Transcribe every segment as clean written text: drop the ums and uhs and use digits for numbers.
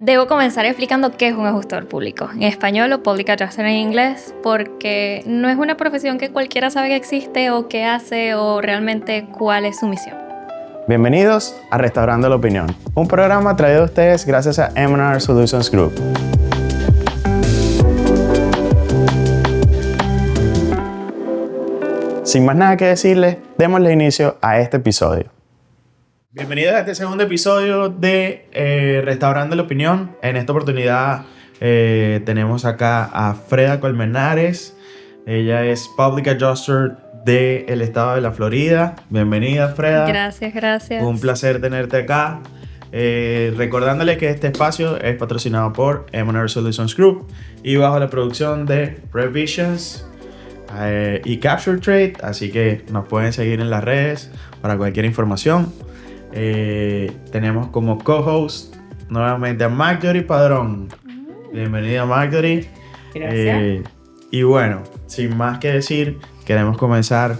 Debo comenzar explicando qué es un ajustador público, en español o public adjuster en inglés, porque no es una profesión que cualquiera sabe que existe o qué hace o realmente cuál es su misión. Bienvenidos a Restaurando la Opinión, un programa traído a ustedes gracias a M&R Solutions Group. Sin más nada que decirles, démosle inicio a este episodio. Bienvenidos a este segundo episodio de Restaurando la Opinión. En esta oportunidad tenemos acá a Freda Colmenares. Ella es Public Adjuster del estado de la Florida. Bienvenida, Freda. Gracias. Un placer tenerte acá. Recordándoles que este espacio es patrocinado por M&R Solutions Group y bajo la producción de Revisions y Capture Trade, así que nos pueden seguir en las redes para cualquier información. Tenemos como co-host nuevamente a Marjorie Padrón. Bienvenida, Marjorie. Gracias. Y bueno, sin más que decir, queremos comenzar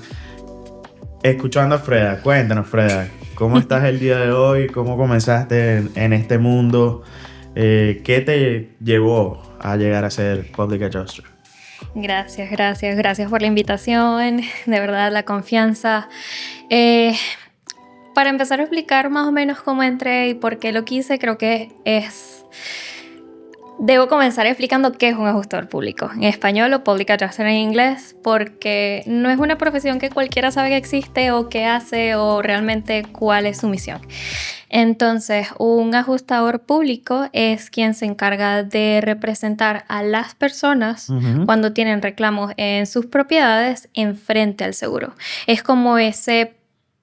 escuchando a Freda. Cuéntanos, Freda, ¿cómo estás el día de hoy? ¿Cómo comenzaste en este mundo? ¿Qué te llevó a llegar a ser Public Adjuster? Gracias por la invitación, de verdad, la confianza. Para empezar a explicar más o menos cómo entré y por qué lo quise, creo que debo comenzar explicando qué es un ajustador público, en español o public adjuster en inglés, porque no es una profesión que cualquiera sabe que existe o qué hace o realmente cuál es su misión. Entonces, un ajustador público es quien se encarga de representar a las personas cuando tienen reclamos en sus propiedades en frente al seguro. Es como ese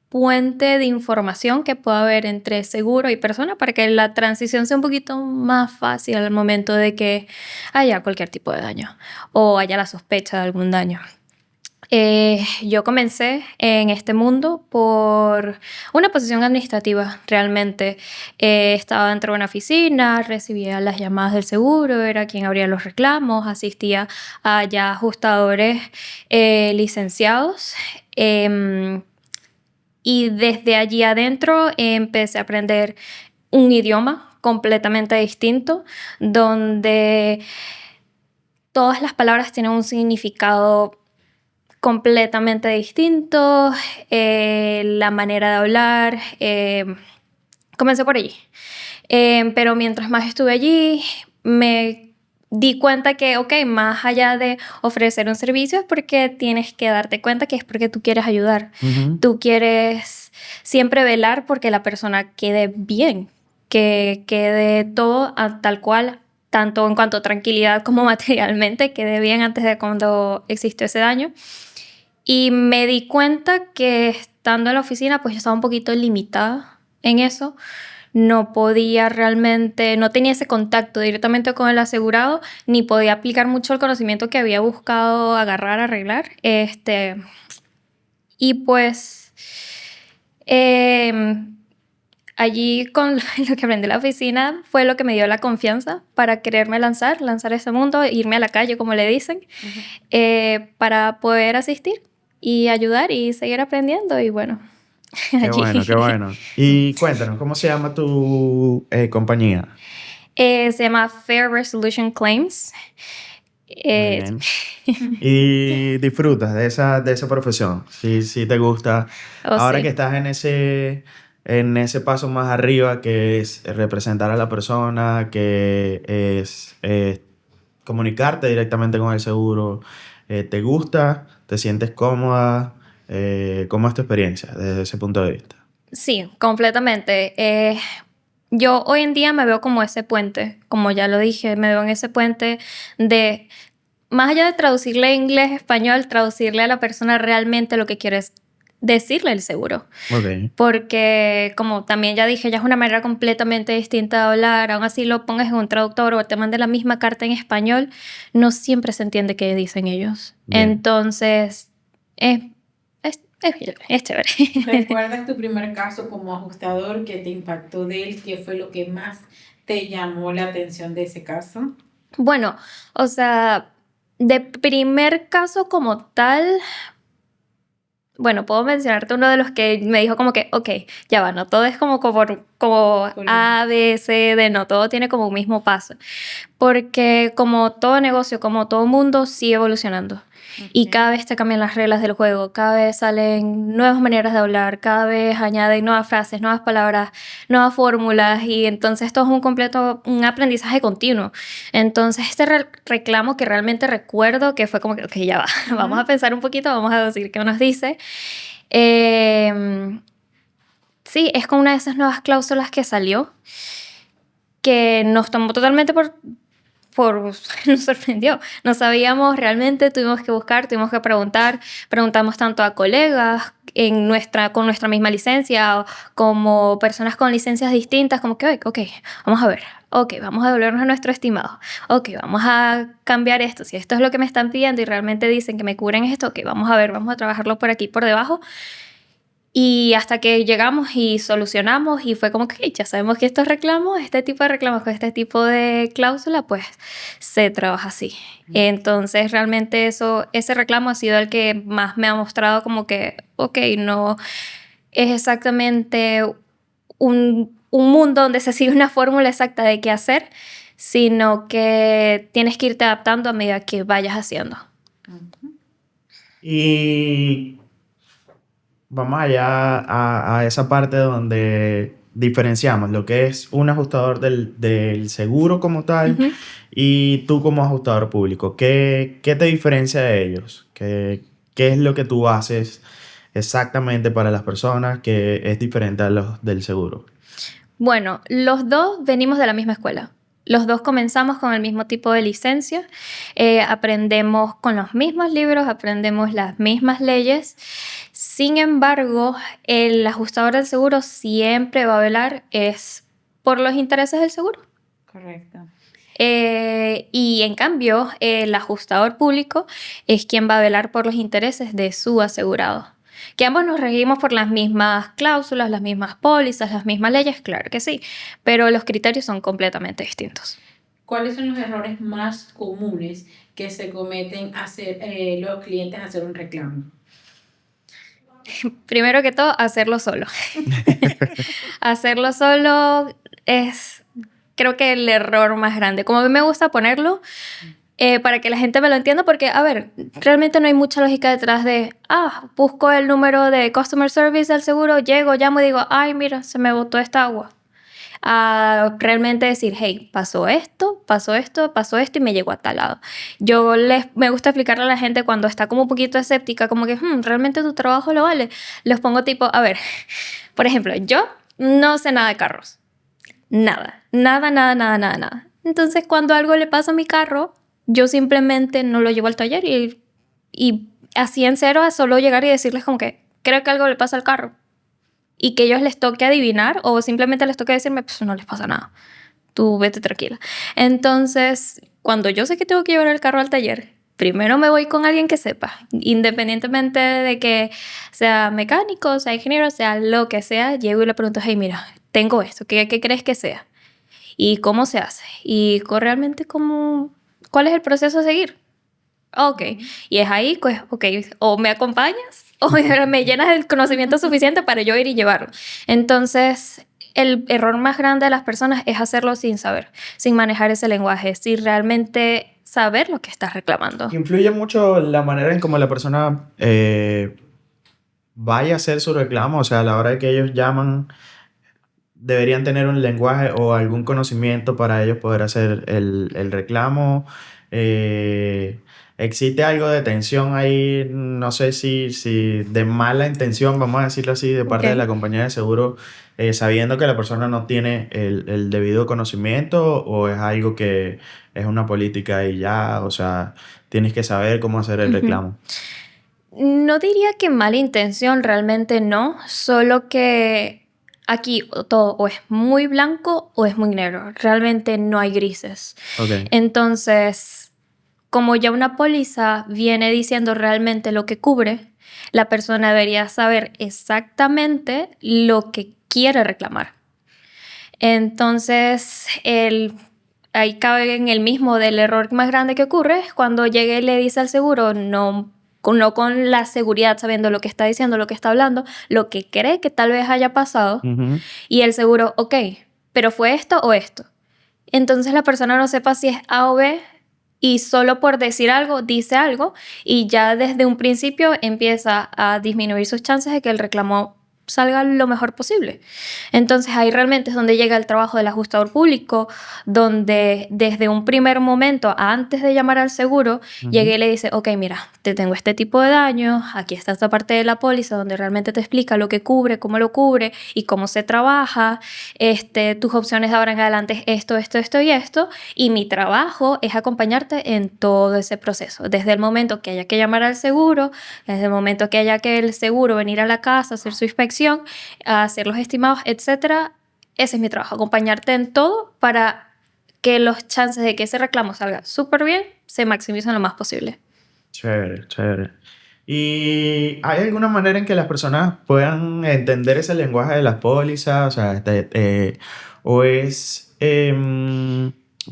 puente de información que pueda haber entre seguro y persona para que la transición sea un poquito más fácil al momento de que haya cualquier tipo de daño o haya la sospecha de algún daño. Yo comencé en este mundo por una posición administrativa, realmente. Estaba dentro de una oficina, recibía las llamadas del seguro, era quien abría los reclamos, asistía a ya ajustadores licenciados. Y desde allí adentro empecé a aprender un idioma completamente distinto, donde todas las palabras tienen un significado completamente distinto, la manera de hablar. Comencé por allí. Pero mientras más estuve allí, me di cuenta que, más allá de ofrecer un servicio es porque tienes que darte cuenta que es porque tú quieres ayudar. Tú quieres siempre velar porque la persona quede bien, que quede todo tal cual, tanto en cuanto a tranquilidad como materialmente, quede bien antes de cuando existió ese daño. Y me di cuenta que estando en la oficina, pues yo estaba un poquito limitada en eso. No podía realmente, no tenía ese contacto directamente con el asegurado, ni podía aplicar mucho el conocimiento que había buscado agarrar, arreglar. Y pues allí con lo que aprendí en la oficina fue lo que me dio la confianza para quererme lanzar ese mundo, irme a la calle, como le dicen, para poder asistir y ayudar y seguir aprendiendo. Y bueno, Qué bueno. Y cuéntanos, ¿cómo se llama tu compañía? Se llama Fair Resolution Claims. Muy bien. ¿Y disfrutas de esa profesión? Sí te gusta. Ahora Sí. que estás en ese paso más arriba, que es representar a la persona, que es comunicarte directamente con el seguro, ¿te gusta? ¿Te sientes cómoda? ¿Cómo es tu experiencia desde ese punto de vista? Sí, completamente. Yo hoy en día me veo como ese puente, como ya lo dije, me veo en ese puente de, más allá de traducirle inglés a español, traducirle a la persona realmente lo que quieres decirle el seguro. Ok. Porque, como también ya dije, ya es una manera completamente distinta de hablar, aún así lo pongas en un traductor o te mande la misma carta en español, no siempre se entiende qué dicen ellos. Bien. Entonces, es chévere. ¿Recuerdas tu primer caso como ajustador que te impactó de él? ¿Qué fue lo que más te llamó la atención de ese caso? Bueno, o sea, de primer caso como tal, Bueno, puedo mencionarte uno de los que me dijo como que, ok, ya va, no todo es como A, B, C, D, no, todo tiene como un mismo paso. Porque como todo negocio, como todo mundo, sigue evolucionando. Y cada vez te cambian las reglas del juego, cada vez salen nuevas maneras de hablar, cada vez añaden nuevas frases, nuevas palabras, nuevas fórmulas, y entonces esto es un aprendizaje continuo. Entonces este reclamo que realmente recuerdo que fue como que, ok, ya va, vamos a pensar un poquito, vamos a decir qué nos dice. Sí, es como una de esas nuevas cláusulas que salió, que nos tomó totalmente nos sorprendió. No sabíamos realmente, tuvimos que buscar, tuvimos que preguntar, preguntamos tanto a colegas con nuestra misma licencia, como personas con licencias distintas, como que, ok, vamos a ver, ok, vamos a devolvernos a nuestro estimado, ok, vamos a cambiar esto, si esto es lo que me están pidiendo y realmente dicen que me cubren esto, ok, vamos a ver, vamos a trabajarlo por aquí, por debajo. Y hasta que llegamos y solucionamos y fue como que ya sabemos que estos reclamos, este tipo de reclamos con este tipo de cláusula, pues se trabaja así. Entonces realmente ese reclamo ha sido el que más me ha mostrado como que, ok, no es exactamente un mundo donde se sigue una fórmula exacta de qué hacer, sino que tienes que irte adaptando a medida que vayas haciendo. Y vamos allá a esa parte donde diferenciamos lo que es un ajustador del seguro como tal y tú como ajustador público. ¿Qué te diferencia de ellos? ¿Qué es lo que tú haces exactamente para las personas que es diferente a los del seguro? Bueno, los dos venimos de la misma escuela. Los dos comenzamos con el mismo tipo de licencia, aprendemos con los mismos libros, aprendemos las mismas leyes. Sin embargo, el ajustador del seguro siempre va a velar es por los intereses del seguro. Correcto. Y en cambio, el ajustador público es quien va a velar por los intereses de su asegurado. Que ambos nos regimos por las mismas cláusulas, las mismas pólizas, las mismas leyes, claro que sí, pero los criterios son completamente distintos. ¿Cuáles son los errores más comunes que se cometen los clientes hacer un reclamo? Primero que todo, hacerlo solo. Hacerlo solo es, creo que el error más grande. Como a mí me gusta ponerlo, para que la gente me lo entienda, porque, a ver, realmente no hay mucha lógica detrás de, busco el número de customer service del seguro, llego, llamo y digo, ay, mira, se me botó esta agua. A realmente decir, hey, pasó esto y me llegó a tal lado. Me gusta explicarle a la gente cuando está como un poquito escéptica, como que, realmente tu trabajo lo vale. Les pongo tipo, a ver, por ejemplo, yo no sé nada de carros. Nada. Entonces, cuando algo le pasa a mi carro, yo simplemente no lo llevo al taller y así en cero a solo llegar y decirles como que creo que algo le pasa al carro. Y que ellos les toque adivinar o simplemente les toque decirme, pues no les pasa nada. Tú vete tranquila. Entonces, cuando yo sé que tengo que llevar el carro al taller, primero me voy con alguien que sepa, independientemente de que sea mecánico, sea ingeniero, sea lo que sea, llego y le pregunto, hey, mira, tengo esto, ¿qué crees que sea? ¿Y cómo se hace? ¿Y realmente cuál es el proceso a seguir? Ok, y es ahí, pues, ok, o me acompañas o me llenas el conocimiento suficiente para yo ir y llevarlo. Entonces, el error más grande de las personas es hacerlo sin saber, sin manejar ese lenguaje, sin realmente saber lo que estás reclamando. Influye mucho la manera en cómo la persona vaya a hacer su reclamo, o sea, a la hora de que ellos llaman, deberían tener un lenguaje o algún conocimiento para ellos poder hacer el reclamo. ¿Existe algo de tensión ahí? No sé si de mala intención, vamos a decirlo así, de parte de la compañía de seguro, sabiendo que la persona no tiene el debido conocimiento, o es algo que es una política y ya, o sea, tienes que saber cómo hacer el reclamo. No diría que mala intención, realmente no, solo que aquí todo o es muy blanco o es muy negro, realmente no hay grises. Okay. Entonces, como ya una póliza viene diciendo realmente lo que cubre, la persona debería saber exactamente lo que quiere reclamar. Entonces, ahí cabe en el mismo del error más grande que ocurre es cuando llega y le dice al seguro, no no con la seguridad, sabiendo lo que está diciendo, lo que está hablando, lo que cree que tal vez haya pasado, y el seguro, ok, pero ¿fue esto o esto? Entonces la persona no sepa si es A o B, y solo por decir algo, dice algo, y ya desde un principio empieza a disminuir sus chances de que el reclamo salga lo mejor posible. Entonces ahí realmente es donde llega el trabajo del ajustador público, donde desde un primer momento, antes de llamar al seguro, llega y le dice, ok, mira, te tengo este tipo de daño, aquí está esta parte de la póliza donde realmente te explica lo que cubre, cómo lo cubre y cómo se trabaja, tus opciones de ahora en adelante es esto, esto, esto y esto, y mi trabajo es acompañarte en todo ese proceso, desde el momento que haya que llamar al seguro, desde el momento que haya que el seguro venir a la casa, hacer su inspección, a hacer los estimados, etcétera. Ese es mi trabajo, acompañarte en todo para que los chances de que ese reclamo salga súper bien se maximicen lo más posible. Chévere, chévere. ¿Y hay alguna manera en que las personas puedan entender ese lenguaje de las pólizas? O sea, o es...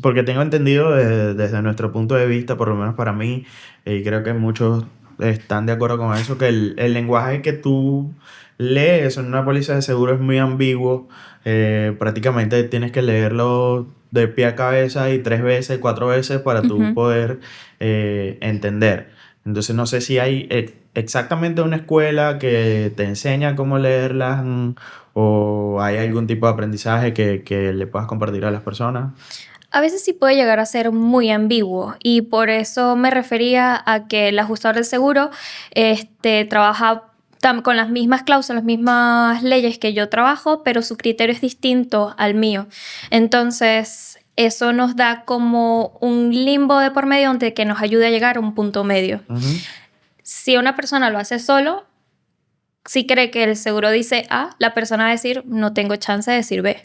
porque tengo entendido desde nuestro punto de vista, por lo menos para mí, y creo que muchos están de acuerdo con eso, que el lenguaje que tú lees en una póliza de seguro es muy ambiguo. Prácticamente tienes que leerlo de pie a cabeza y 3 veces, 4 veces para tú poder entender. Entonces no sé si hay exactamente una escuela que te enseña cómo leerlas, o hay algún tipo de aprendizaje que le puedas compartir a las personas. A veces sí puede llegar a ser muy ambiguo, y por eso me refería a que el ajustador del seguro trabaja con las mismas cláusulas, las mismas leyes que yo trabajo, pero su criterio es distinto al mío. Entonces, eso nos da como un limbo de por medio donde que nos ayude a llegar a un punto medio. Si una persona lo hace solo, si cree que el seguro dice A, la persona va a decir, no tengo chance de decir B.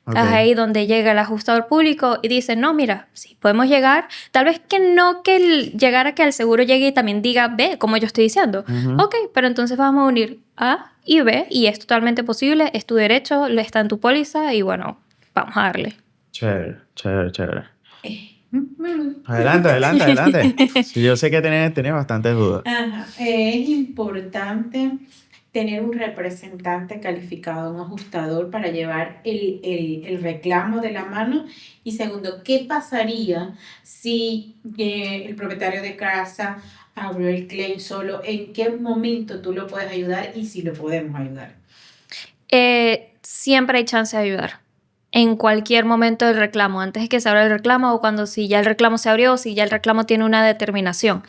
Okay. Es ahí donde llega el ajustador público y dice, no, mira, sí, podemos llegar, tal vez que no que llegar a que el seguro llegue y también diga B, como yo estoy diciendo. Ok, pero entonces vamos a unir A y B, y es totalmente posible, es tu derecho, está en tu póliza, y bueno, vamos a darle. Chévere, chévere, chévere. Adelante, adelante, adelante. Sí, yo sé que tenés bastantes dudas. Ajá. Es importante tener un representante calificado, un ajustador para llevar el reclamo de la mano. Y segundo, ¿qué pasaría si el propietario de casa abrió el claim solo? ¿En qué momento tú lo puedes ayudar y si lo podemos ayudar? Siempre hay chance de ayudar. En cualquier momento del reclamo, antes de que se abra el reclamo, o cuando si ya el reclamo se abrió, o si ya el reclamo tiene una determinación.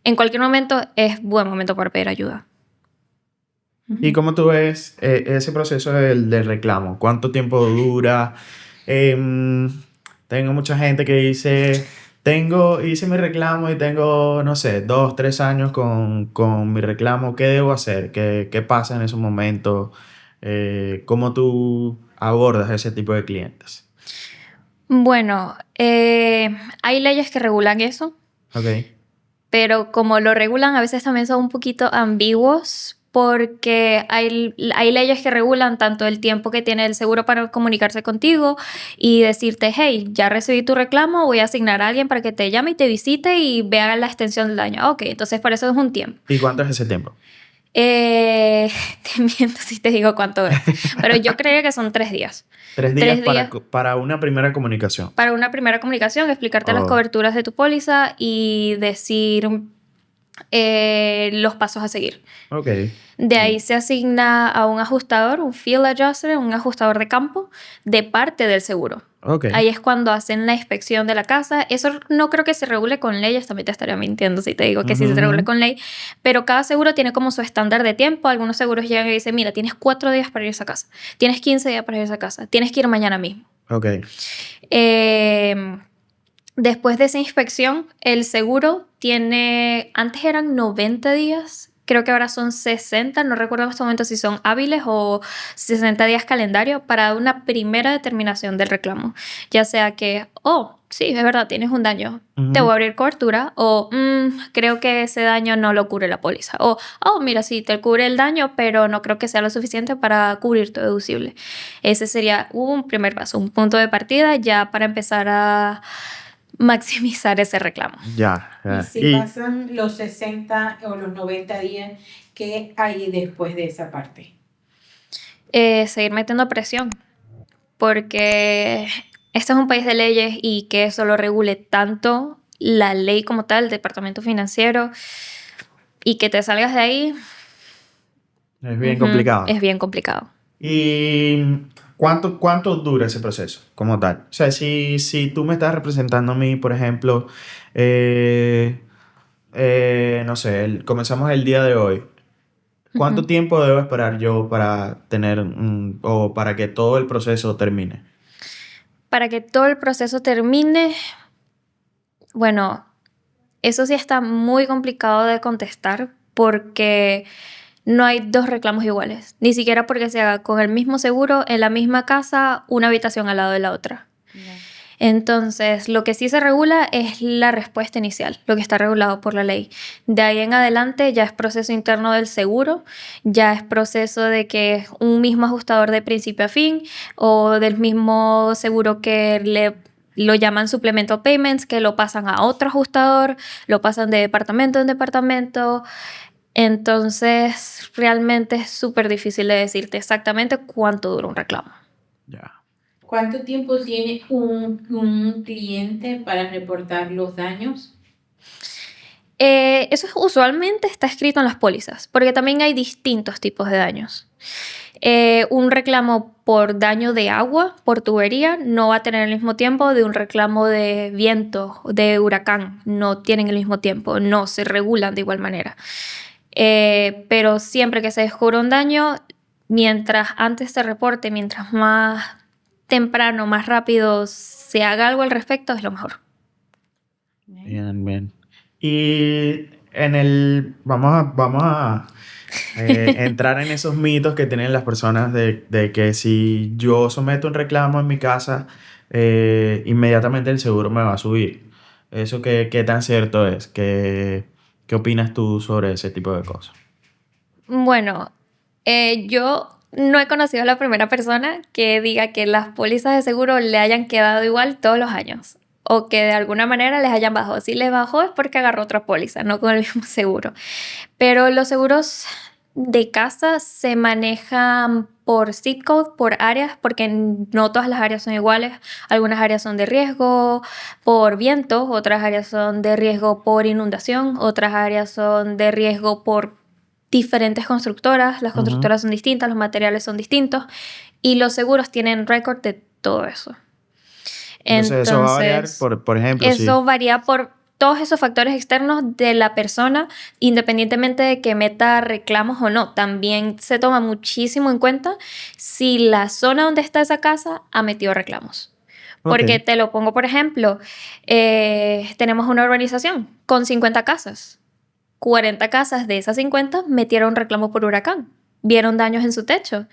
En cualquier momento es buen momento para pedir ayuda. ¿Y cómo tú ves ese proceso del reclamo? ¿Cuánto tiempo dura? Tengo mucha gente que dice, hice mi reclamo y tengo, no sé, 2, 3 años con mi reclamo. ¿Qué debo hacer? ¿Qué pasa en esos momentos? ¿Cómo tú abordas ese tipo de clientes? Bueno, hay leyes que regulan eso. Ok. Pero como lo regulan, a veces también son un poquito ambiguos, porque hay leyes que regulan tanto el tiempo que tiene el seguro para comunicarse contigo y decirte, hey, ya recibí tu reclamo, voy a asignar a alguien para que te llame y te visite y vea la extensión del daño. Ok, entonces por eso es un tiempo. ¿Y cuánto es ese tiempo? Te miento si te digo cuánto es, pero yo creía que son 3 días. 3 días para una primera comunicación. Para una primera comunicación, explicarte las coberturas de tu póliza y decir los pasos a seguir. Ok. De ahí se asigna a un ajustador, un field adjuster, un ajustador de campo de parte del seguro. Okay. Ahí es cuando hacen la inspección de la casa. Eso no creo que se regule con leyes, también te estaría mintiendo si te digo que sí se regule con ley, pero cada seguro tiene como su estándar de tiempo. Algunos seguros llegan y dicen, mira, tienes 4 días para ir a esa casa, tienes 15 días para ir a esa casa, tienes que ir mañana mismo. Ok. Después de esa inspección, el seguro tiene, antes eran 90 días, creo que ahora son 60, no recuerdo en este momento si son hábiles o 60 días calendario para dar una primera determinación del reclamo. Ya sea que, sí, es verdad, tienes un daño, te voy a abrir cobertura, o creo que ese daño no lo cubre la póliza, o mira, sí, te cubre el daño, pero no creo que sea lo suficiente para cubrir tu deducible. Ese sería un primer paso, un punto de partida ya para empezar a maximizar ese reclamo. Ya. Y si pasan los 60 o los 90 días, ¿qué hay después de esa parte? Seguir metiendo presión, porque este es un país de leyes y que eso lo regule tanto la ley como tal, el departamento financiero, y que te salgas de ahí Es bien complicado. es bien complicado. ¿Y cuánto dura ese proceso como tal? O sea, si tú me estás representando a mí, por ejemplo, no sé, comenzamos el día de hoy. ¿Cuánto tiempo debo esperar yo para tener o para que todo el proceso termine? Para que todo el proceso termine, bueno, eso sí está muy complicado de contestar porque no hay dos reclamos iguales, ni siquiera porque se haga con el mismo seguro en la misma casa, una habitación al lado de la otra. Entonces, lo que sí se regula es la respuesta inicial, lo que está regulado por la ley. De ahí en adelante ya es proceso interno del seguro, ya es proceso de que es un mismo ajustador de principio a fin o del mismo seguro que lo llaman suplemento payments, que lo pasan a otro ajustador, lo pasan de departamento en departamento. Entonces, realmente es súper difícil de decirte exactamente cuánto dura un reclamo. Ya. ¿Cuánto tiempo tiene un cliente para reportar los daños? Eso usualmente está escrito en las pólizas, porque también hay distintos tipos de daños. Un reclamo por daño de agua, por tubería, no va a tener el mismo tiempo de un reclamo de viento, de huracán. No tienen el mismo tiempo, no se regulan de igual manera. Pero siempre que se descubra un daño, mientras antes se reporte, mientras más temprano, más rápido se haga algo al respecto, es lo mejor. Bien. Y vamos a entrar en esos mitos que tienen las personas de que si yo someto un reclamo en mi casa, inmediatamente el seguro me va a subir. ¿Eso qué tan cierto es? ¿Qué opinas tú sobre ese tipo de cosas? Bueno, yo no he conocido a la primera persona que diga que las pólizas de seguro le hayan quedado igual todos los años o que de alguna manera les hayan bajado. Si les bajó es porque agarró otra póliza, no con el mismo seguro. Pero los seguros de casa se manejan por zip code, por áreas, porque no todas las áreas son iguales. Algunas áreas son de riesgo por viento, otras áreas son de riesgo por inundación, otras áreas son de riesgo por diferentes constructoras. Las constructoras son distintas, los materiales son distintos y los seguros tienen récord de todo eso. Entonces eso va a variar, por ejemplo, eso varía por todos esos factores externos de la persona, independientemente de que meta reclamos o no. También se toma muchísimo en cuenta si la zona donde está esa casa ha metido reclamos. Porque te lo pongo, por ejemplo, tenemos una urbanización con 50 casas. 40 casas de esas 50 metieron reclamo por huracán. Vieron daños en su techo.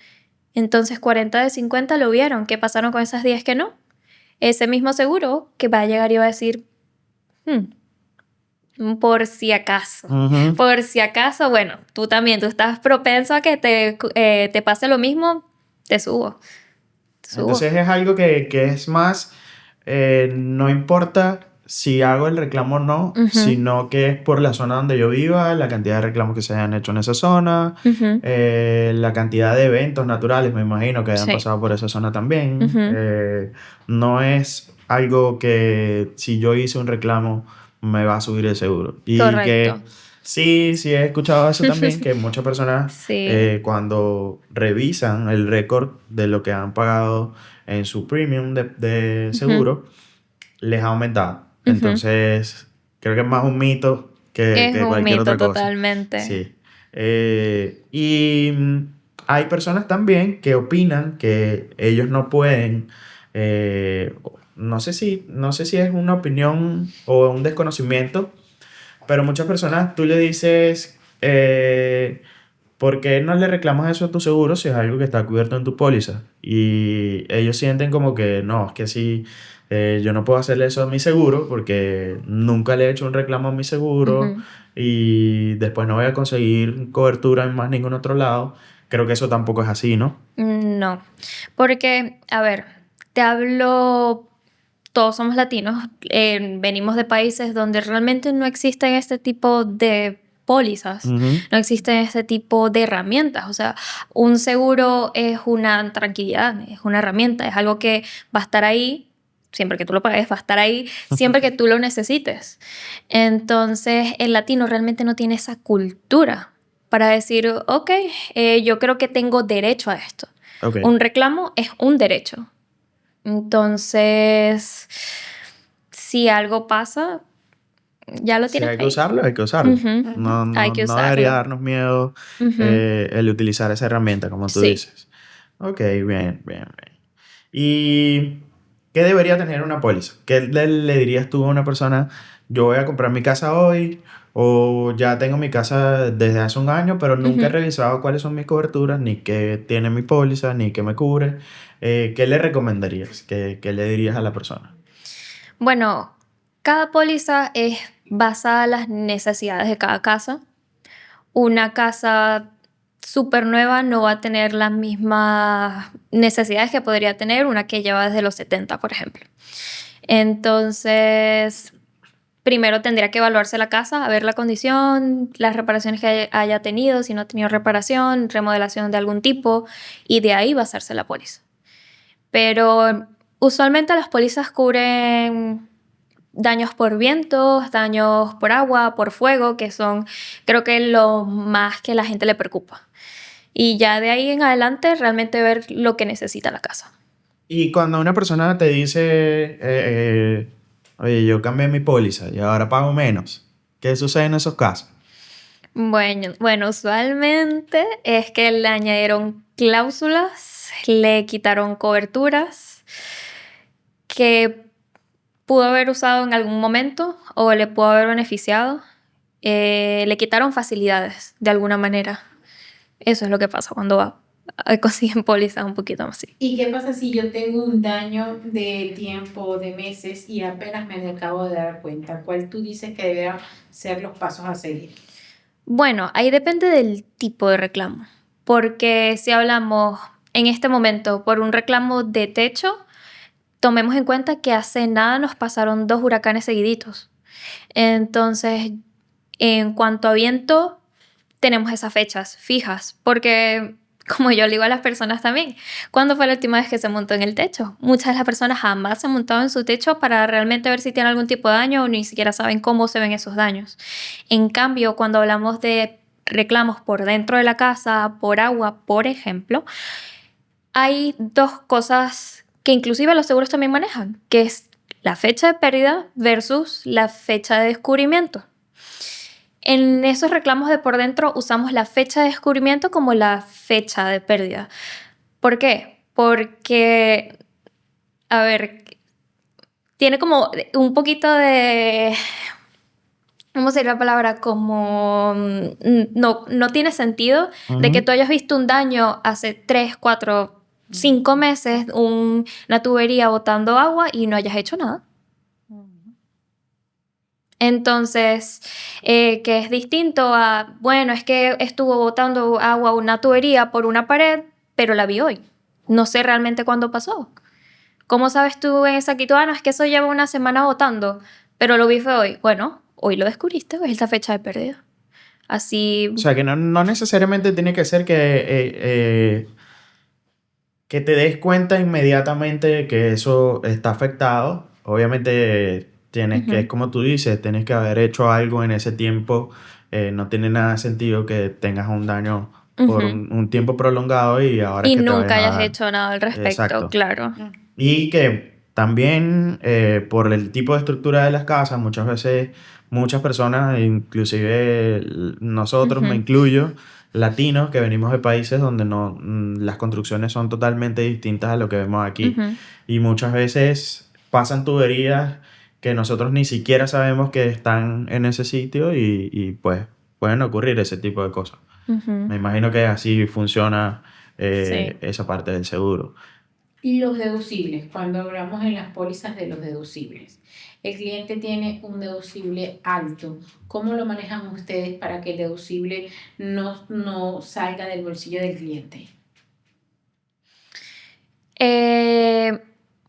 Entonces 40 de 50 lo vieron. ¿Qué pasaron con esas 10 que no? Ese mismo seguro que va a llegar y va a decir, por si acaso. Por si acaso, bueno, tú estás propenso a que te pase lo mismo, te subo. Entonces es algo que es más, no importa si hago el reclamo o no, sino que es por la zona donde yo viva, la cantidad de reclamos que se hayan hecho en esa zona, la cantidad de eventos naturales, me imagino, que hayan pasado por esa zona también. No es algo que si yo hice un reclamo me va a subir el seguro. Y correcto. que sí he escuchado eso también, que muchas personas cuando revisan el récord de lo que han pagado en su premium de seguro, les ha aumentado. Entonces, creo que es más un mito que cualquier otra cosa. Totalmente. Sí. Y hay personas también que opinan que ellos no pueden, no sé si es una opinión o un desconocimiento, pero muchas personas tú le dices, ¿por qué no le reclamas eso a tu seguro si es algo que está cubierto en tu póliza? Y ellos sienten como que no, es que si yo no puedo hacerle eso a mi seguro porque nunca le he hecho un reclamo a mi seguro y después no voy a conseguir cobertura en más ningún otro lado. Creo que eso tampoco es así, ¿no? No, porque, a ver, te hablo todos somos latinos, venimos de países donde realmente no existen este tipo de pólizas, Ujú. no existen este tipo de herramientas. O sea, un seguro es una tranquilidad, es una herramienta, es algo que va a estar ahí. Siempre que tú lo pagues, va a estar ahí siempre que tú lo necesites. Entonces, el latino realmente no tiene esa cultura para decir, ok, yo creo que tengo derecho a esto. Ok. Un reclamo es un derecho. Entonces, si algo pasa, ya lo Si tienes hay que ahí. usarlo, hay que usarlo. Ujú. Ujú. Hay que No debería usarlo. darnos miedo Ujú. el utilizar esa herramienta, como tú Sí. dices. Ok, bien, bien, bien. ¿Y qué debería tener una póliza? ¿Qué le dirías tú a una persona, yo voy a comprar mi casa hoy o ya tengo mi casa desde hace un año, pero nunca he Ujú. revisado cuáles son mis coberturas, ni qué tiene mi póliza, ni qué me cubre? ¿Qué le recomendarías? ¿Qué le dirías a la persona? Bueno, cada póliza es basada en las necesidades de cada casa. Una casa súper nueva no va a tener las mismas necesidades que podría tener una que lleva desde los 70, por ejemplo. Entonces, primero tendría que evaluarse la casa, a ver la condición, las reparaciones que haya tenido, si no ha tenido reparación, remodelación de algún tipo, y de ahí basarse la póliza. Pero usualmente las pólizas cubren daños por vientos, daños por agua, por fuego, que son, creo que lo más que la gente le preocupa. Y ya de ahí en adelante realmente ver lo que necesita la casa. Y cuando una persona te dice, oye, yo cambié mi póliza y ahora pago menos, ¿qué sucede en esos casos? Bueno, usualmente es que le añadieron cláusulas, le quitaron coberturas que pudo haber usado en algún momento o le pudo haber beneficiado. Le quitaron facilidades de alguna manera. Eso es lo que pasa cuando consiguen pólizas un poquito así. ¿Y qué pasa si yo tengo un daño de tiempo, de meses y apenas me acabo de dar cuenta? ¿Cuál tú dices que deberían ser los pasos a seguir? Bueno, ahí depende del tipo de reclamo, porque si hablamos en este momento por un reclamo de techo, tomemos en cuenta que hace nada nos pasaron 2 huracanes seguiditos. Entonces, en cuanto a viento, tenemos esas fechas fijas, porque como yo le digo a las personas también, ¿cuándo fue la última vez que se montó en el techo? Muchas de las personas jamás se han montado en su techo para realmente ver si tiene algún tipo de daño o ni siquiera saben cómo se ven esos daños. En cambio, cuando hablamos de reclamos por dentro de la casa, por agua, por ejemplo, hay 2 cosas que inclusive los seguros también manejan, que es la fecha de pérdida versus la fecha de descubrimiento. En esos reclamos de por dentro usamos la fecha de descubrimiento como la fecha de pérdida. ¿Por qué? Porque, a ver, tiene como un poquito de, ¿cómo sería la palabra? Como no tiene sentido de que Ujú. tú hayas visto un daño hace 3, 4, 5 meses, una tubería botando agua y no hayas hecho nada. Entonces, que es distinto a, bueno, es que estuvo botando agua una tubería por una pared, pero la vi hoy. No sé realmente cuándo pasó. ¿Cómo sabes tú en exactitud? Ah, no, es que eso lleva una semana botando, pero lo vi fue hoy. Bueno, hoy lo descubriste, hoy es la fecha de pérdida. O Así, sea, que no necesariamente tiene que ser que te des cuenta inmediatamente de que eso está afectado. Obviamente tienes que, es ujú, como tú dices, tienes que haber hecho algo en ese tiempo. No tiene nada de sentido que tengas un daño por ujú. un tiempo prolongado y ahora es Y que te nunca vayas a hayas dar. hecho nada al respecto, Exacto. claro. Y que también por el tipo de estructura de las casas, muchas veces muchas personas, inclusive nosotros, me Ujú, incluyo, latinos que venimos de países donde no, las construcciones son totalmente distintas a lo que vemos aquí. ujú, Y muchas veces pasan tuberías que nosotros ni siquiera sabemos que están en ese sitio y pues pueden ocurrir ese tipo de cosas. ujú. Me imagino que así funciona Sí. esa parte del seguro. Y los deducibles, cuando hablamos en las pólizas de los deducibles, el cliente tiene un deducible alto. ¿Cómo lo manejan ustedes para que el deducible no salga del bolsillo del cliente? Eh,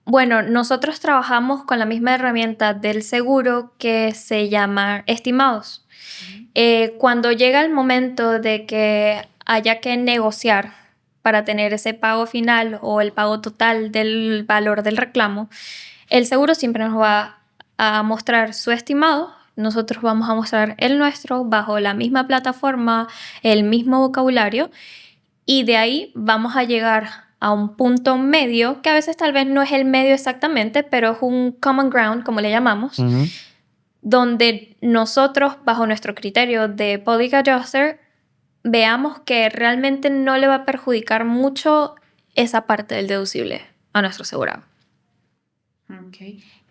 Bueno, nosotros trabajamos con la misma herramienta del seguro que se llama estimados. Cuando llega el momento de que haya que negociar para tener ese pago final o el pago total del valor del reclamo, el seguro siempre nos va a mostrar su estimado. Nosotros vamos a mostrar el nuestro bajo la misma plataforma, el mismo vocabulario, y de ahí vamos a llegar a un punto medio, que a veces tal vez no es el medio exactamente, pero es un common ground, como le llamamos, donde nosotros, bajo nuestro criterio de Public Adjuster, veamos que realmente no le va a perjudicar mucho esa parte del deducible a nuestro asegurado. Ok.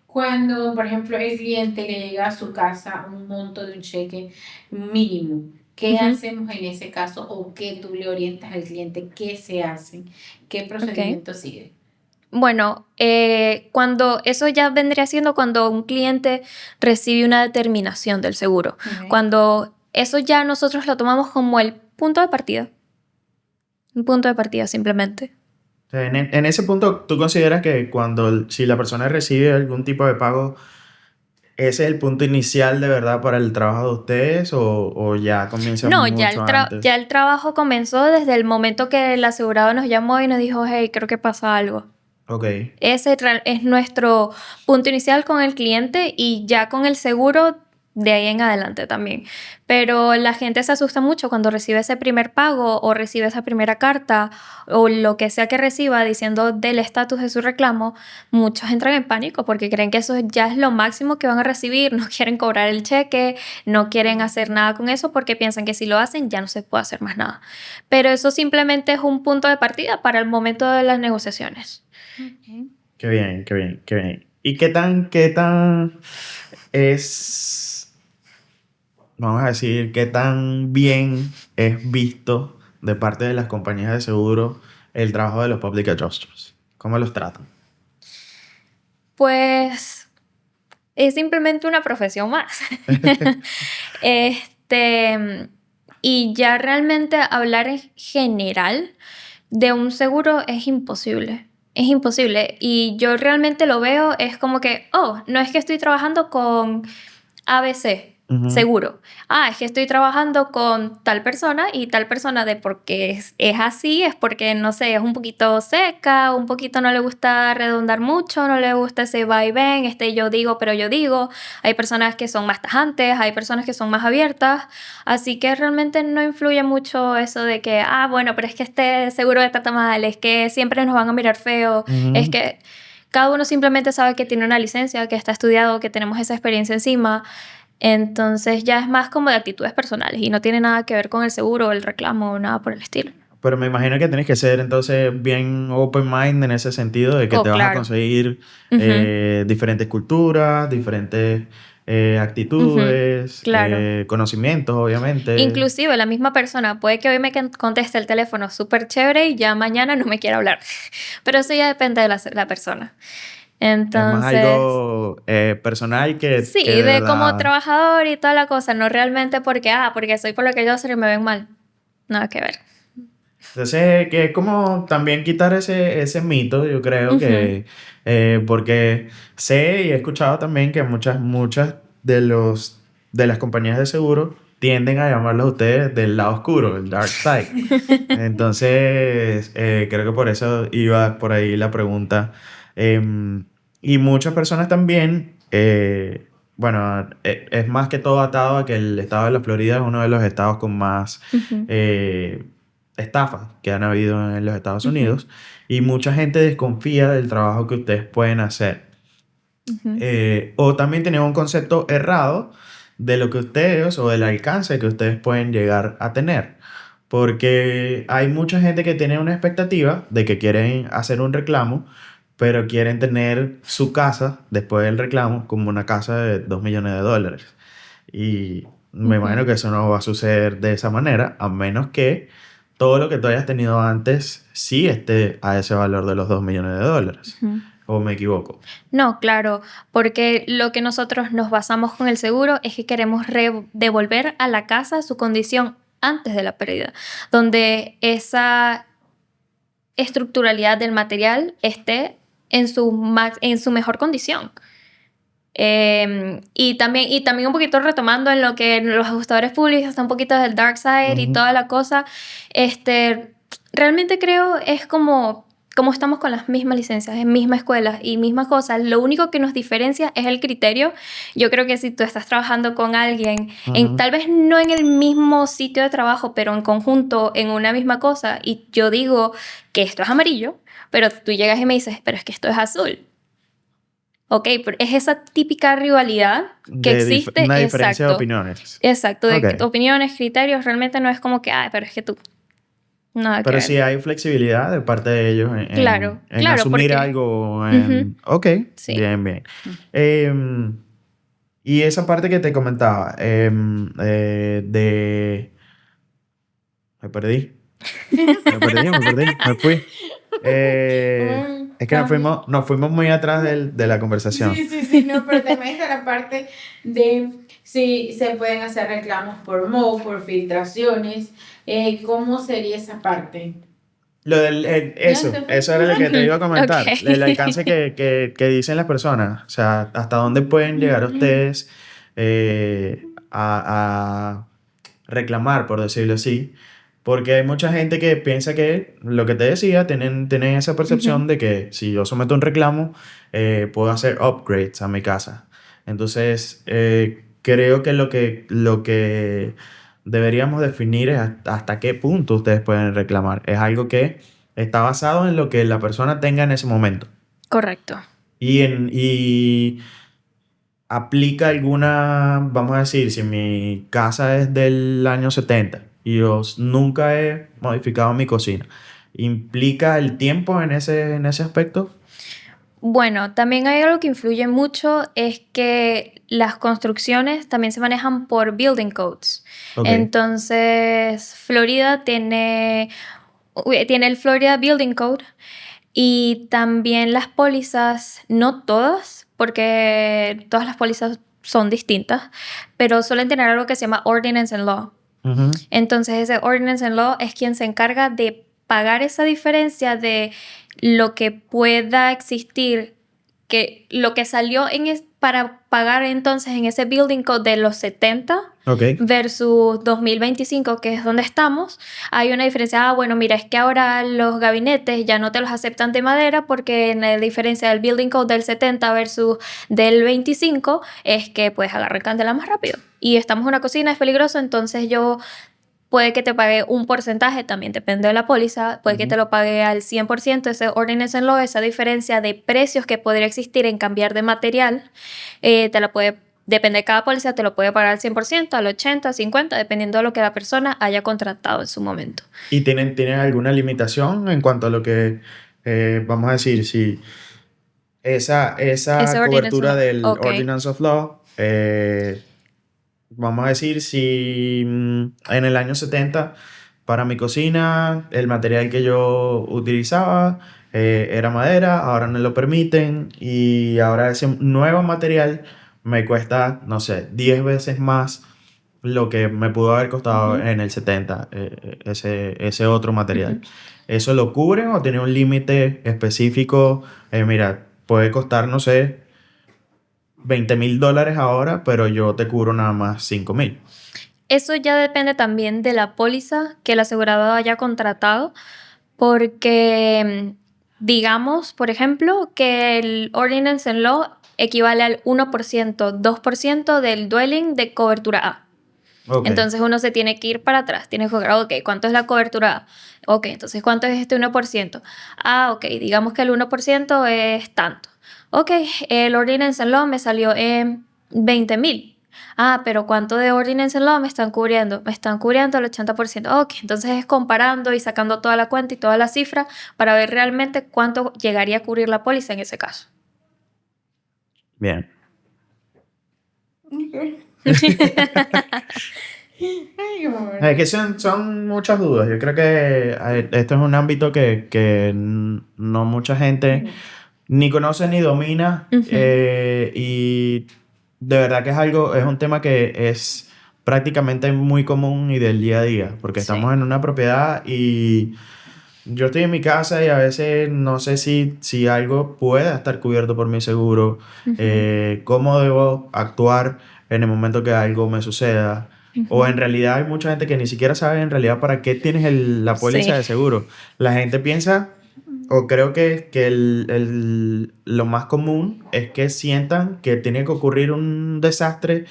Cuando, por ejemplo, el cliente le llega a su casa un monto de un cheque mínimo, ¿qué hacemos en ese caso? ¿O qué tú le orientas al cliente? ¿Qué se hace? ¿Qué procedimiento sigue? Bueno, cuando eso ya vendría siendo cuando un cliente recibe una determinación del seguro. Cuando eso ya nosotros lo tomamos como el punto de partida. Un punto de partida simplemente. En ese punto, ¿tú consideras que si la persona recibe algún tipo de pago, ese es el punto inicial de verdad para el trabajo de ustedes o ya comienza No, mucho antes? ya el trabajo comenzó desde el momento que el asegurado nos llamó y nos dijo, hey, creo que pasa algo. Ok. Ese es nuestro punto inicial con el cliente y ya con el seguro de ahí en adelante también. Pero la gente se asusta mucho cuando recibe ese primer pago o recibe esa primera carta o lo que sea que reciba diciendo del estatus de su reclamo. Muchos entran en pánico porque creen que eso ya es lo máximo que van a recibir, no quieren cobrar el cheque, no quieren hacer nada con eso porque piensan que si lo hacen ya no se puede hacer más nada. Pero eso simplemente es un punto de partida para el momento de las negociaciones. Qué bien, qué bien, qué bien. ¿Y qué tan es, vamos a decir, qué tan bien es visto de parte de las compañías de seguro el trabajo de los public adjusters? ¿Cómo los tratan? Pues es simplemente una profesión más. Y ya realmente hablar en general de un seguro es imposible. Es imposible. Y yo realmente lo veo, es como que, oh, no es que estoy trabajando con ABC, seguro. Es que estoy trabajando con tal persona y tal persona de porque es así, es porque, no sé, es un poquito seca, un poquito no le gusta redundar mucho, no le gusta ese va y ven, yo digo, pero yo digo. Hay personas que son más tajantes, hay personas que son más abiertas, así que realmente no influye mucho eso de que, bueno, pero es que este seguro de trata mal, es que siempre nos van a mirar feo, es que cada uno simplemente sabe que tiene una licencia, que está estudiado, que tenemos esa experiencia encima. Entonces ya es más como de actitudes personales y no tiene nada que ver con el seguro o el reclamo o nada por el estilo. Pero me imagino que tienes que ser entonces bien open mind en ese sentido de que te vas a conseguir diferentes culturas, diferentes actitudes, conocimientos, obviamente. Inclusive la misma persona puede que hoy me conteste el teléfono súper chévere y ya mañana no me quiera hablar. Pero eso ya depende de la persona. Entonces, es más algo personal que... Sí, de como trabajador y toda la cosa, no realmente porque soy por lo que yo soy y me ven mal. Nada que ver. Entonces, que es como también quitar ese mito, yo creo que... porque sé y he escuchado también que muchas de las compañías de seguro tienden a llamarlos a ustedes del lado oscuro, el dark side. Entonces, creo que por eso iba por ahí la pregunta. Y muchas personas también, bueno, es más que todo atado a que el estado de la Florida es uno de los estados con más estafas que han habido en los Estados Unidos, y mucha gente desconfía del trabajo que ustedes pueden hacer. O también tienen un concepto errado de lo que ustedes o del alcance que ustedes pueden llegar a tener. Porque hay mucha gente que tiene una expectativa de que quieren hacer un reclamo, pero quieren tener su casa después del reclamo como una casa de $2 millones. Y me imagino que eso no va a suceder de esa manera, a menos que todo lo que tú hayas tenido antes sí esté a ese valor de los $2 millones. ¿O me equivoco? No, claro, porque lo que nosotros nos basamos con el seguro es que queremos devolver a la casa su condición antes de la pérdida, donde esa estructuralidad del material esté en su mejor condición. Y también un poquito retomando en lo que los ajustadores públicos está un poquito del dark side y toda la cosa, realmente creo es como estamos con las mismas licencias, en misma escuela y mismas cosas, lo único que nos diferencia es el criterio. Yo creo que si tú estás trabajando con alguien, tal vez no en el mismo sitio de trabajo, pero en conjunto, en una misma cosa, y yo digo que esto es amarillo, pero tú llegas y me dices, pero es que esto es azul. Ok, pero es esa típica rivalidad que existe. Una diferencia de opiniones. Exacto, de opiniones, criterios. Realmente no es como que, pero es que tú. Nada pero que sí ver. hay flexibilidad de parte de ellos Claro, en asumir porque, algo. Ok, sí. bien. Y esa parte que te comentaba, Me perdí. Me fui. Es que nos fuimos muy atrás de la conversación. Sí, no, pero también está la parte de si se pueden hacer reclamos por MOU, por filtraciones. ¿Cómo sería esa parte? Eso era lo que te iba a comentar. Okay. El alcance que dicen las personas. O sea, hasta dónde pueden llegar ustedes a reclamar, por decirlo así. Porque hay mucha gente que piensa que, lo que te decía, tienen esa percepción de que si yo someto un reclamo, puedo hacer upgrades a mi casa. Entonces, creo que lo que deberíamos definir es hasta qué punto ustedes pueden reclamar. Es algo que está basado en lo que la persona tenga en ese momento. Correcto. Y aplica alguna, vamos a decir, si mi casa es del año 70 y yo nunca he modificado mi cocina, ¿implica el tiempo en ese aspecto? Bueno, también hay algo que influye mucho, es que las construcciones también se manejan por building codes. Okay. Entonces, Florida tiene el Florida Building Code y también las pólizas, no todas, porque todas las pólizas son distintas, pero suelen tener algo que se llama Ordinance and Law. Entonces, ese Ordinance and Law es quien se encarga de pagar esa diferencia de lo que pueda existir, que lo que salió para pagar entonces en ese building code de los 70 versus 2025, que es donde estamos, hay una diferencia. Bueno, mira, es que ahora los gabinetes ya no te los aceptan de madera porque la diferencia del building code del 70 versus del 25 es que puedes agarrar candela más rápido. Y estamos en una cocina, es peligroso, entonces puede que te pague un porcentaje, también depende de la póliza, puede que te lo pague al 100%, ese Ordinance and Law, esa diferencia de precios que podría existir en cambiar de material, depende de cada póliza, te lo puede pagar al 100%, al 80%, al 50%, dependiendo de lo que la persona haya contratado en su momento. ¿Y tienen alguna limitación en cuanto a lo que, vamos a decir, si esa cobertura del Ordinance of Law, vamos a decir, si en el año 70 para mi cocina el material que yo utilizaba era madera, ahora no lo permiten y ahora ese nuevo material me cuesta, no sé, 10 veces más lo que me pudo haber costado en el 70 ese otro material. ¿Eso lo cubren o tiene un límite específico? Mira, puede costar, no sé, $20,000 ahora, pero yo te cubro nada más $5,000. Eso ya depende también de la póliza que el asegurado haya contratado, porque digamos, por ejemplo, que el Ordinance and Law equivale al 1%, 2% del dwelling de cobertura A. Entonces uno se tiene que ir para atrás, tiene que ver, ¿cuánto es la cobertura A? Entonces, ¿cuánto es este 1%? Digamos que el 1% es tanto. El Ordinance and Law me salió en 20,000. Pero ¿cuánto de Ordinance and Law me están cubriendo? Me están cubriendo el 80%. Entonces es comparando y sacando toda la cuenta y toda la cifra para ver realmente cuánto llegaría a cubrir la póliza en ese caso. Bien. Es que son muchas dudas. Yo creo que esto es un ámbito que no mucha gente ni conoce ni domina. Y de verdad que es un tema que es prácticamente muy común y del día a día. Porque estamos en una propiedad y yo estoy en mi casa y a veces no sé si algo pueda estar cubierto por mi seguro, Ujú, cómo debo actuar en el momento que algo me suceda. O en ujú. realidad hay mucha gente que ni siquiera sabe en realidad para qué tienes la póliza Sí. de seguro. La gente piensa, o creo que lo más común es que sientan que tiene que ocurrir un desastre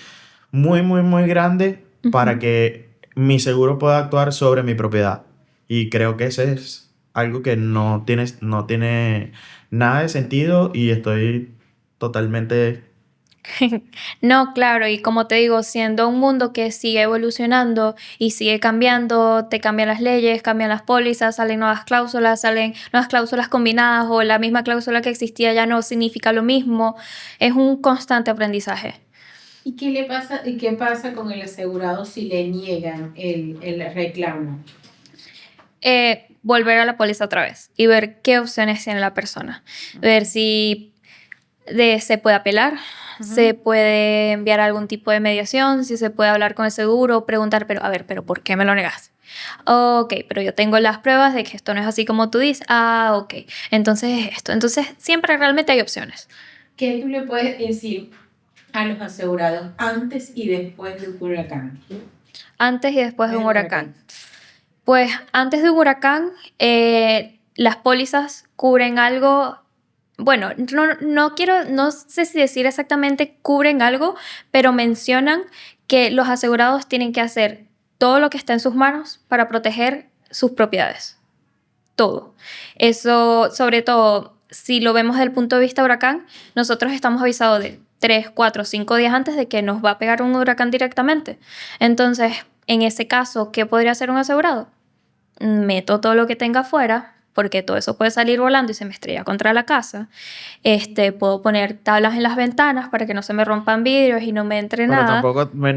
muy, muy, muy grande para Ujú. que mi seguro pueda actuar sobre mi propiedad. Y creo que ese es algo que no tiene nada de sentido y estoy totalmente... No, claro, y como te digo, siendo un mundo que sigue evolucionando y sigue cambiando, te cambian las leyes, cambian las pólizas, salen nuevas cláusulas combinadas o la misma cláusula que existía ya no significa lo mismo. Es un constante aprendizaje. ¿Y qué le pasa, y qué pasa con el asegurado si le niegan el reclamo? Volver a la póliza otra vez y ver qué opciones tiene la persona. Ver si se puede apelar, se Ujú. puede enviar algún tipo de mediación, si se puede hablar con el seguro, preguntar, pero a ver, pero ¿por qué me lo negas? Ok, pero yo tengo las pruebas de que esto no es así como tú dices. Ah, ok. Entonces es esto. Entonces siempre realmente hay opciones. ¿Qué tú le puedes decir a los asegurados antes y después de un huracán? Antes y después de Después un del huracán. huracán. Pues antes de un huracán, las pólizas cubren algo. Bueno, no sé si decir exactamente cubren algo, pero mencionan que los asegurados tienen que hacer todo lo que está en sus manos para proteger sus propiedades. Todo. Eso, sobre todo, si lo vemos desde el punto de vista huracán, nosotros estamos avisados de 3, 4, 5 días antes de que nos va a pegar un huracán directamente. Entonces, en ese caso, ¿qué podría hacer un asegurado? Meto todo lo que tenga afuera, porque todo eso puede salir volando y se me estrella contra la casa. Puedo poner tablas en las ventanas para que no se me rompan vidrios y no me entre Pero nada. tampoco, me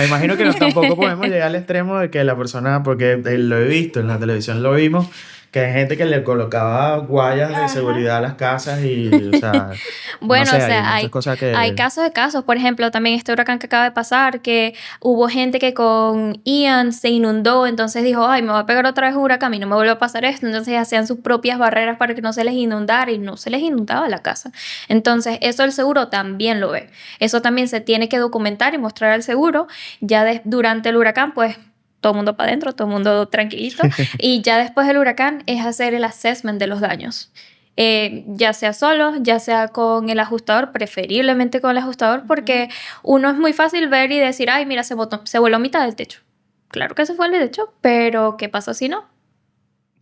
imagino que tampoco podemos llegar al extremo de que la persona, porque lo he visto, en la televisión lo vimos, que hay gente que le colocaba guayas de Ajá. seguridad a las casas y, o sea, no Bueno, o sé, hay sea, muchas cosas hay que... casos de casos. Por ejemplo, también este huracán que acaba de pasar, que hubo gente que con Ian se inundó, entonces dijo, ay, me va a pegar otra vez un huracán y no me vuelve a pasar esto. Entonces hacían sus propias barreras para que no se les inundara y no se les inundaba la casa. Entonces, eso el seguro también lo ve. Eso también se tiene que documentar y mostrar al seguro. Durante el huracán, pues todo el mundo para adentro, todo el mundo tranquilito. Y ya después del huracán es hacer el assessment de los daños. Ya sea solo, ya sea con el ajustador, preferiblemente con el ajustador, porque uno es muy fácil ver y decir, ay, mira, se voló mitad del techo. Claro que se fue el techo, pero ¿qué pasa si no?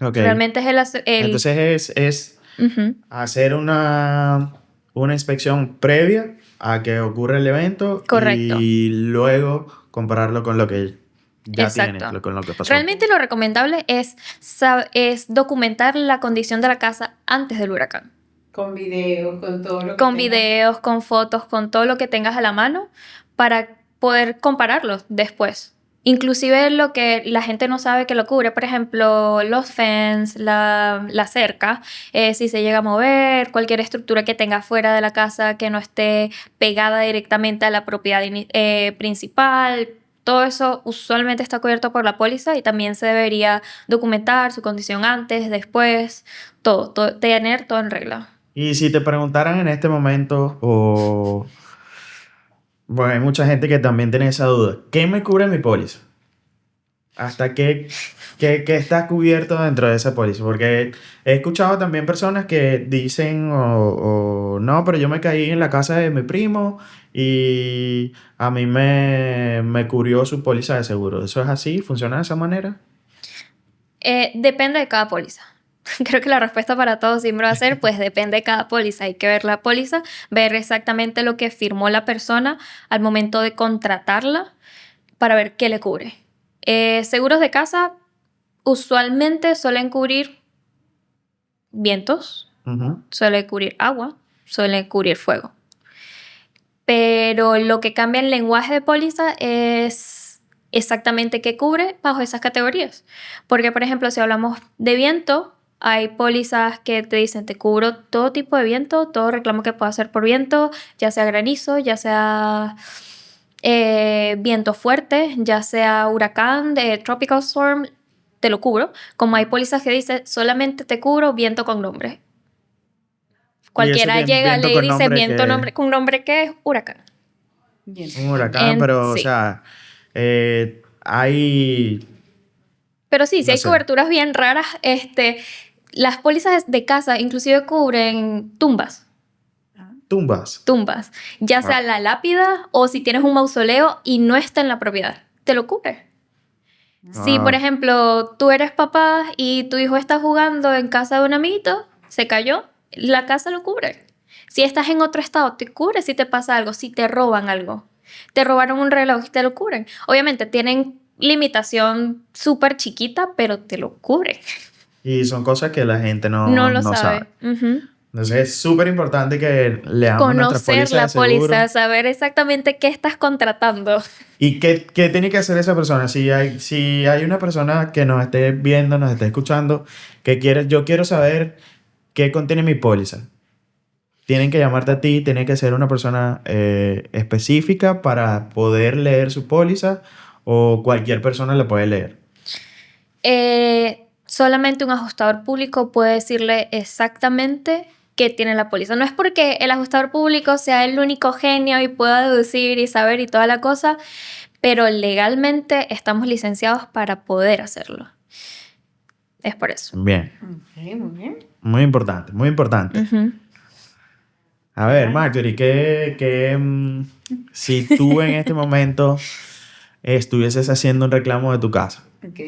Ok, Realmente es entonces es Ujú, hacer una inspección previa a que ocurra el evento correcto, y luego compararlo con lo que ya tienes, exacto. con lo que pasó. Realmente lo recomendable es documentar la condición de la casa antes del huracán. Con videos, con todo lo que Con tengas. videos, con fotos, con todo lo que tengas a la mano para poder compararlos después. Inclusive lo que la gente no sabe que lo cubre, por ejemplo, los fence, la cerca, si se llega a mover, cualquier estructura que tenga fuera de la casa que no esté pegada directamente a la propiedad principal. Todo eso usualmente está cubierto por la póliza y también se debería documentar su condición antes, después, tener todo en regla. Y si te preguntaran en este momento, o bueno, hay mucha gente que también tiene esa duda, ¿qué me cubre mi póliza? ¿Hasta qué está cubierto dentro de esa póliza? Porque he escuchado también personas que dicen, no, pero yo me caí en la casa de mi primo y a mí me cubrió su póliza de seguro. ¿Eso es así? ¿Funciona de esa manera? Depende de cada póliza. Creo que la respuesta para todos siempre va a ser, pues depende de cada póliza. Hay que ver la póliza, ver exactamente lo que firmó la persona al momento de contratarla para ver qué le cubre. Seguros de casa usualmente suelen cubrir vientos, Ujú. suelen cubrir agua, suelen cubrir fuego. Pero lo que cambia el lenguaje de póliza es exactamente qué cubre bajo esas categorías. Porque, por ejemplo, si hablamos de viento, hay pólizas que te dicen, te cubro todo tipo de viento, todo reclamo que pueda hacer por viento, ya sea granizo, ya sea viento fuerte, ya sea huracán, de tropical storm, te lo cubro, como hay pólizas que dicen, solamente te cubro viento con nombre. Cualquiera llega, viento le con dice nombre viento que con nombre que es huracán. un huracán, pero, o Sí. sea, hay, Pero sí, si no hay sé, coberturas bien raras, las pólizas de casa inclusive cubren tumbas. tumbas. Ya sea Wow. la lápida o si tienes un mausoleo y no está en la propiedad, te lo cubre. Si, por Wow. ejemplo, tú eres papá y tu hijo está jugando en casa de un amiguito, se cayó, la casa lo cubre. Si estás en otro estado, te cubre si te pasa algo, si te roban algo. Te robaron un reloj y te lo cubren. Obviamente tienen limitación súper chiquita, pero te lo cubren. Y son cosas que la gente No lo no sabe. sabe. Ujú. Entonces es súper importante que leamos nuestras Conocer pólizas de la póliza, seguro. saber exactamente qué estás contratando. ¿Y qué tiene que hacer esa persona? Si hay una persona que nos esté viendo, nos esté escuchando, yo quiero saber qué contiene mi póliza. Tienen que llamarte a ti, tiene que ser una persona específica para poder leer su póliza o cualquier persona la puede leer. Solamente un ajustador público puede decirle exactamente qué tiene la póliza. No es porque el ajustador público sea el único genio y pueda deducir y saber y toda la cosa, pero legalmente estamos licenciados para poder hacerlo. Es por eso. Bien, Ok, muy bien. muy importante, muy importante. Ujú. A ver, Ah. Marjorie, si tú en este momento estuvieses haciendo un reclamo de tu casa, Ok.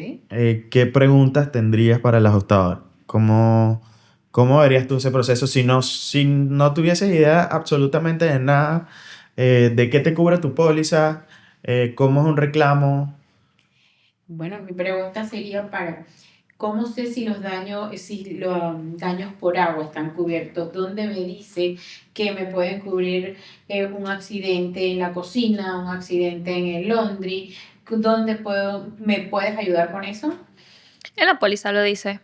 ¿qué preguntas tendrías para el ajustador? ¿Cómo verías tú ese proceso si no tuvieses idea absolutamente de nada, de qué te cubre tu póliza, cómo es un reclamo? Bueno, mi pregunta sería ¿cómo sé si los daños por agua están cubiertos? ¿Dónde me dice que me pueden cubrir un accidente en la cocina, un accidente en el laundry? ¿Me puedes ayudar con eso? En la póliza lo dice.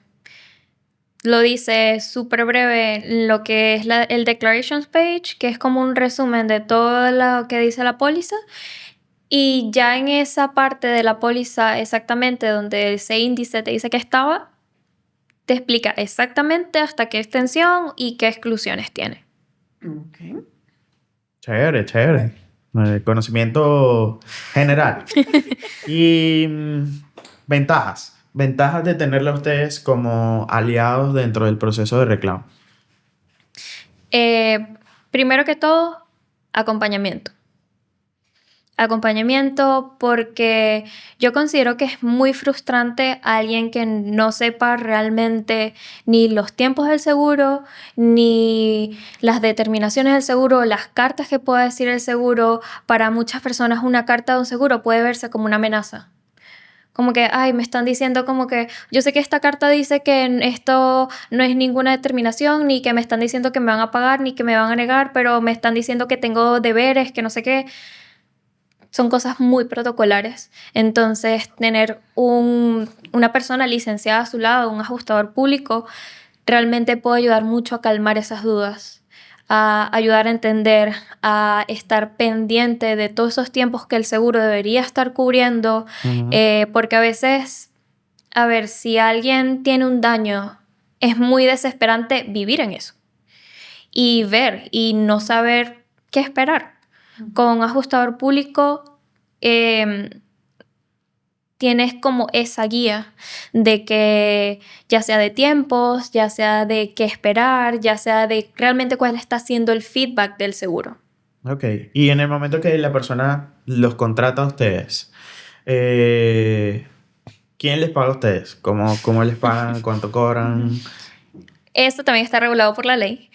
Lo dice súper breve lo que es el declarations page, que es como un resumen de todo lo que dice la póliza. Y ya en esa parte de la póliza, exactamente donde ese índice te dice que estaba, te explica exactamente hasta qué extensión y qué exclusiones tiene. Ok. Chévere, chévere. Conocimiento general. Y ventajas de tenerla a ustedes como aliados dentro del proceso de reclamo. Primero que todo, acompañamiento. Acompañamiento porque yo considero que es muy frustrante a alguien que no sepa realmente ni los tiempos del seguro, ni las determinaciones del seguro, las cartas que puede decir el seguro. Para muchas personas una carta de un seguro puede verse como una amenaza. Como que, ay, me están diciendo como que, yo sé que esta carta dice que esto no es ninguna determinación, ni que me están diciendo que me van a pagar, ni que me van a negar, pero me están diciendo que tengo deberes, que no sé qué. Son cosas muy protocolares. Entonces, tener una persona licenciada a su lado, un ajustador público, realmente puede ayudar mucho a calmar esas dudas, a ayudar a entender, a estar pendiente de todos esos tiempos que el seguro debería estar cubriendo, Ujú. porque a veces, a ver, si alguien tiene un daño, es muy desesperante vivir en eso y ver y no saber qué esperar. Con un ajustador público tienes como esa guía de que ya sea de tiempos, ya sea de qué esperar, ya sea de realmente cuál está siendo el feedback del seguro. Ok. Y en el momento que la persona los contrata a ustedes, ¿quién les paga a ustedes? ¿Cómo les pagan? ¿Cuánto cobran? Esto también está regulado por la ley.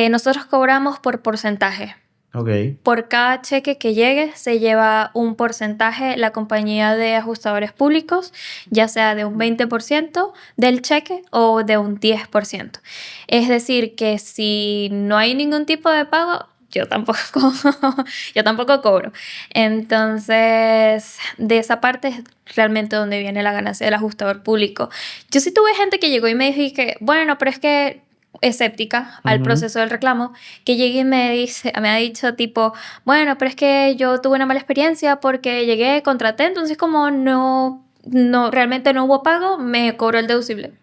Nosotros cobramos por porcentaje. Ok. Por cada cheque que llegue se lleva un porcentaje la compañía de ajustadores públicos, ya sea de un 20% del cheque o de un 10%. Es decir, que si no hay ningún tipo de pago, yo tampoco, yo tampoco cobro. Entonces, de esa parte es realmente donde viene la ganancia del ajustador público. Yo sí tuve gente que llegó y me dijo que, bueno, pero es que escéptica al Ujú. proceso del reclamo, que llegue y me ha dicho tipo, bueno, pero es que yo tuve una mala experiencia porque llegué, contraté, entonces como no no, realmente no hubo pago, me cobró el deducible.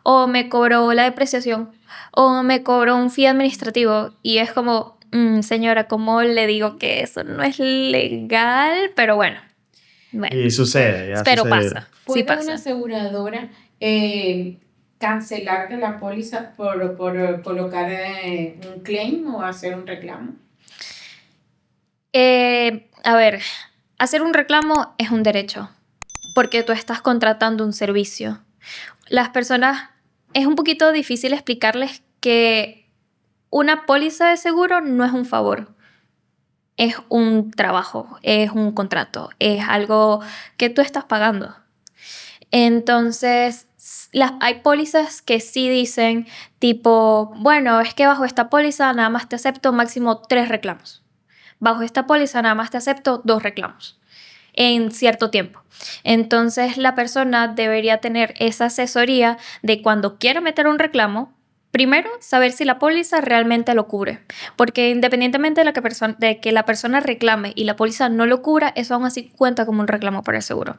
O me cobró la depreciación. O me cobró un fee administrativo. Y es como, señora, ¿cómo le digo que eso no es legal? Pero bueno. Y sucede, ya Pero sucede. pasa. Sí ¿Puede una pasa. aseguradora cancelarte la póliza por colocar un claim o hacer un reclamo? A ver, hacer un reclamo es un derecho, porque tú estás contratando un servicio. Las personas, es un poquito difícil explicarles que una póliza de seguro no es un favor, es un trabajo, es un contrato, es algo que tú estás pagando. Entonces, hay pólizas que sí dicen tipo, bueno, es que bajo esta póliza nada más te acepto máximo 3 reclamos. Bajo esta póliza nada más te acepto 2 reclamos en cierto tiempo. Entonces la persona debería tener esa asesoría de cuando quiera meter un reclamo, primero saber si la póliza realmente lo cubre, porque independientemente de que la persona reclame y la póliza no lo cubra, eso aún así cuenta como un reclamo para el seguro.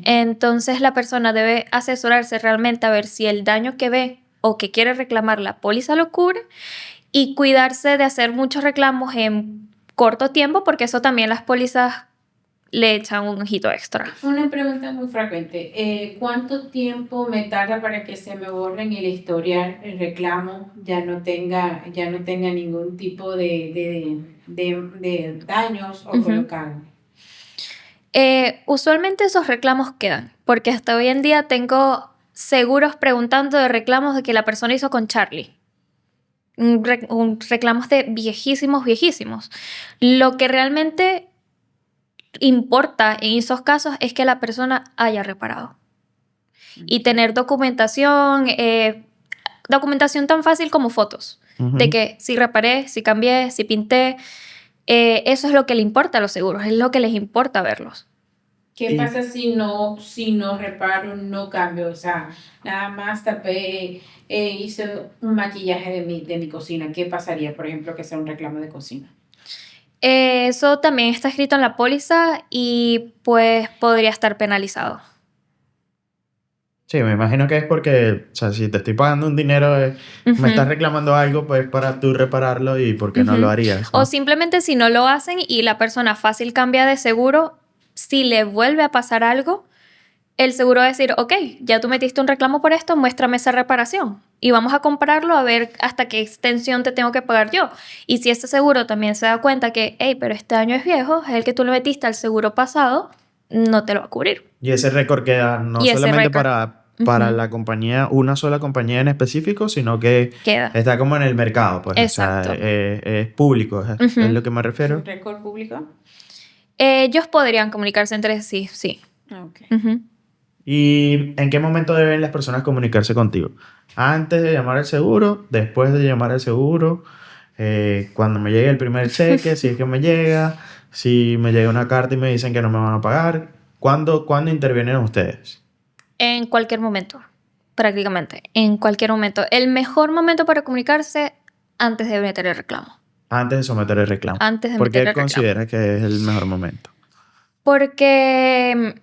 Entonces la persona debe asesorarse realmente a ver si el daño que ve o que quiere reclamar la póliza lo cubre y cuidarse de hacer muchos reclamos en corto tiempo, porque eso también las pólizas le echan un ojito extra. Una pregunta muy frecuente. ¿Cuánto tiempo me tarda para que se me borre en el historial el reclamo, ya no tenga ningún tipo de daños o colocar? Usualmente esos reclamos quedan, porque hasta hoy en día tengo seguros preguntando de reclamos de que la persona hizo con Charlie. Reclamos de viejísimos. Lo que realmente importa en esos casos es que la persona haya reparado. Y tener documentación tan fácil como fotos. De que si reparé, si cambié, si pinté. Eso es lo que le importa a los seguros, es lo que les importa verlos. ¿Qué pasa si no reparo, no cambio? O sea, nada más tapé, hice un maquillaje de mi cocina. ¿Qué pasaría, por ejemplo, que sea un reclamo de cocina? Eso también está escrito en la póliza y pues podría estar penalizado. Sí, me imagino que es porque, o sea, si te estoy pagando un dinero, me estás reclamando algo, pues para tú repararlo y ¿por qué no lo harías? ¿No? O simplemente si no lo hacen y la persona fácil cambia de seguro, si le vuelve a pasar algo, el seguro va a decir, ok, ya tú metiste un reclamo por esto, muéstrame esa reparación. Y vamos a compararlo a ver hasta qué extensión te tengo que pagar yo. Y si este seguro también se da cuenta que, hey, pero este año es viejo, es el que tú le metiste al seguro pasado, no te lo va a cubrir. Y ese récord queda no solamente para la compañía, una sola compañía en específico, sino que está como en el mercado, pues. Exacto. O sea, es público, es lo que me refiero. ¿Un récord público? Ellos podrían comunicarse entre sí, sí. Okay. ¿Y en qué momento deben las personas comunicarse contigo? Antes de llamar al seguro, después de llamar al seguro, cuando me llegue el primer cheque, si es que me llega, si me llega una carta y me dicen que no me van a pagar. ¿Cuándo intervienen ustedes? En cualquier momento, prácticamente, en cualquier momento. El mejor momento para comunicarse antes de meter el reclamo. Antes de someter el reclamo. ¿Por qué consideras que es el mejor momento? Porque,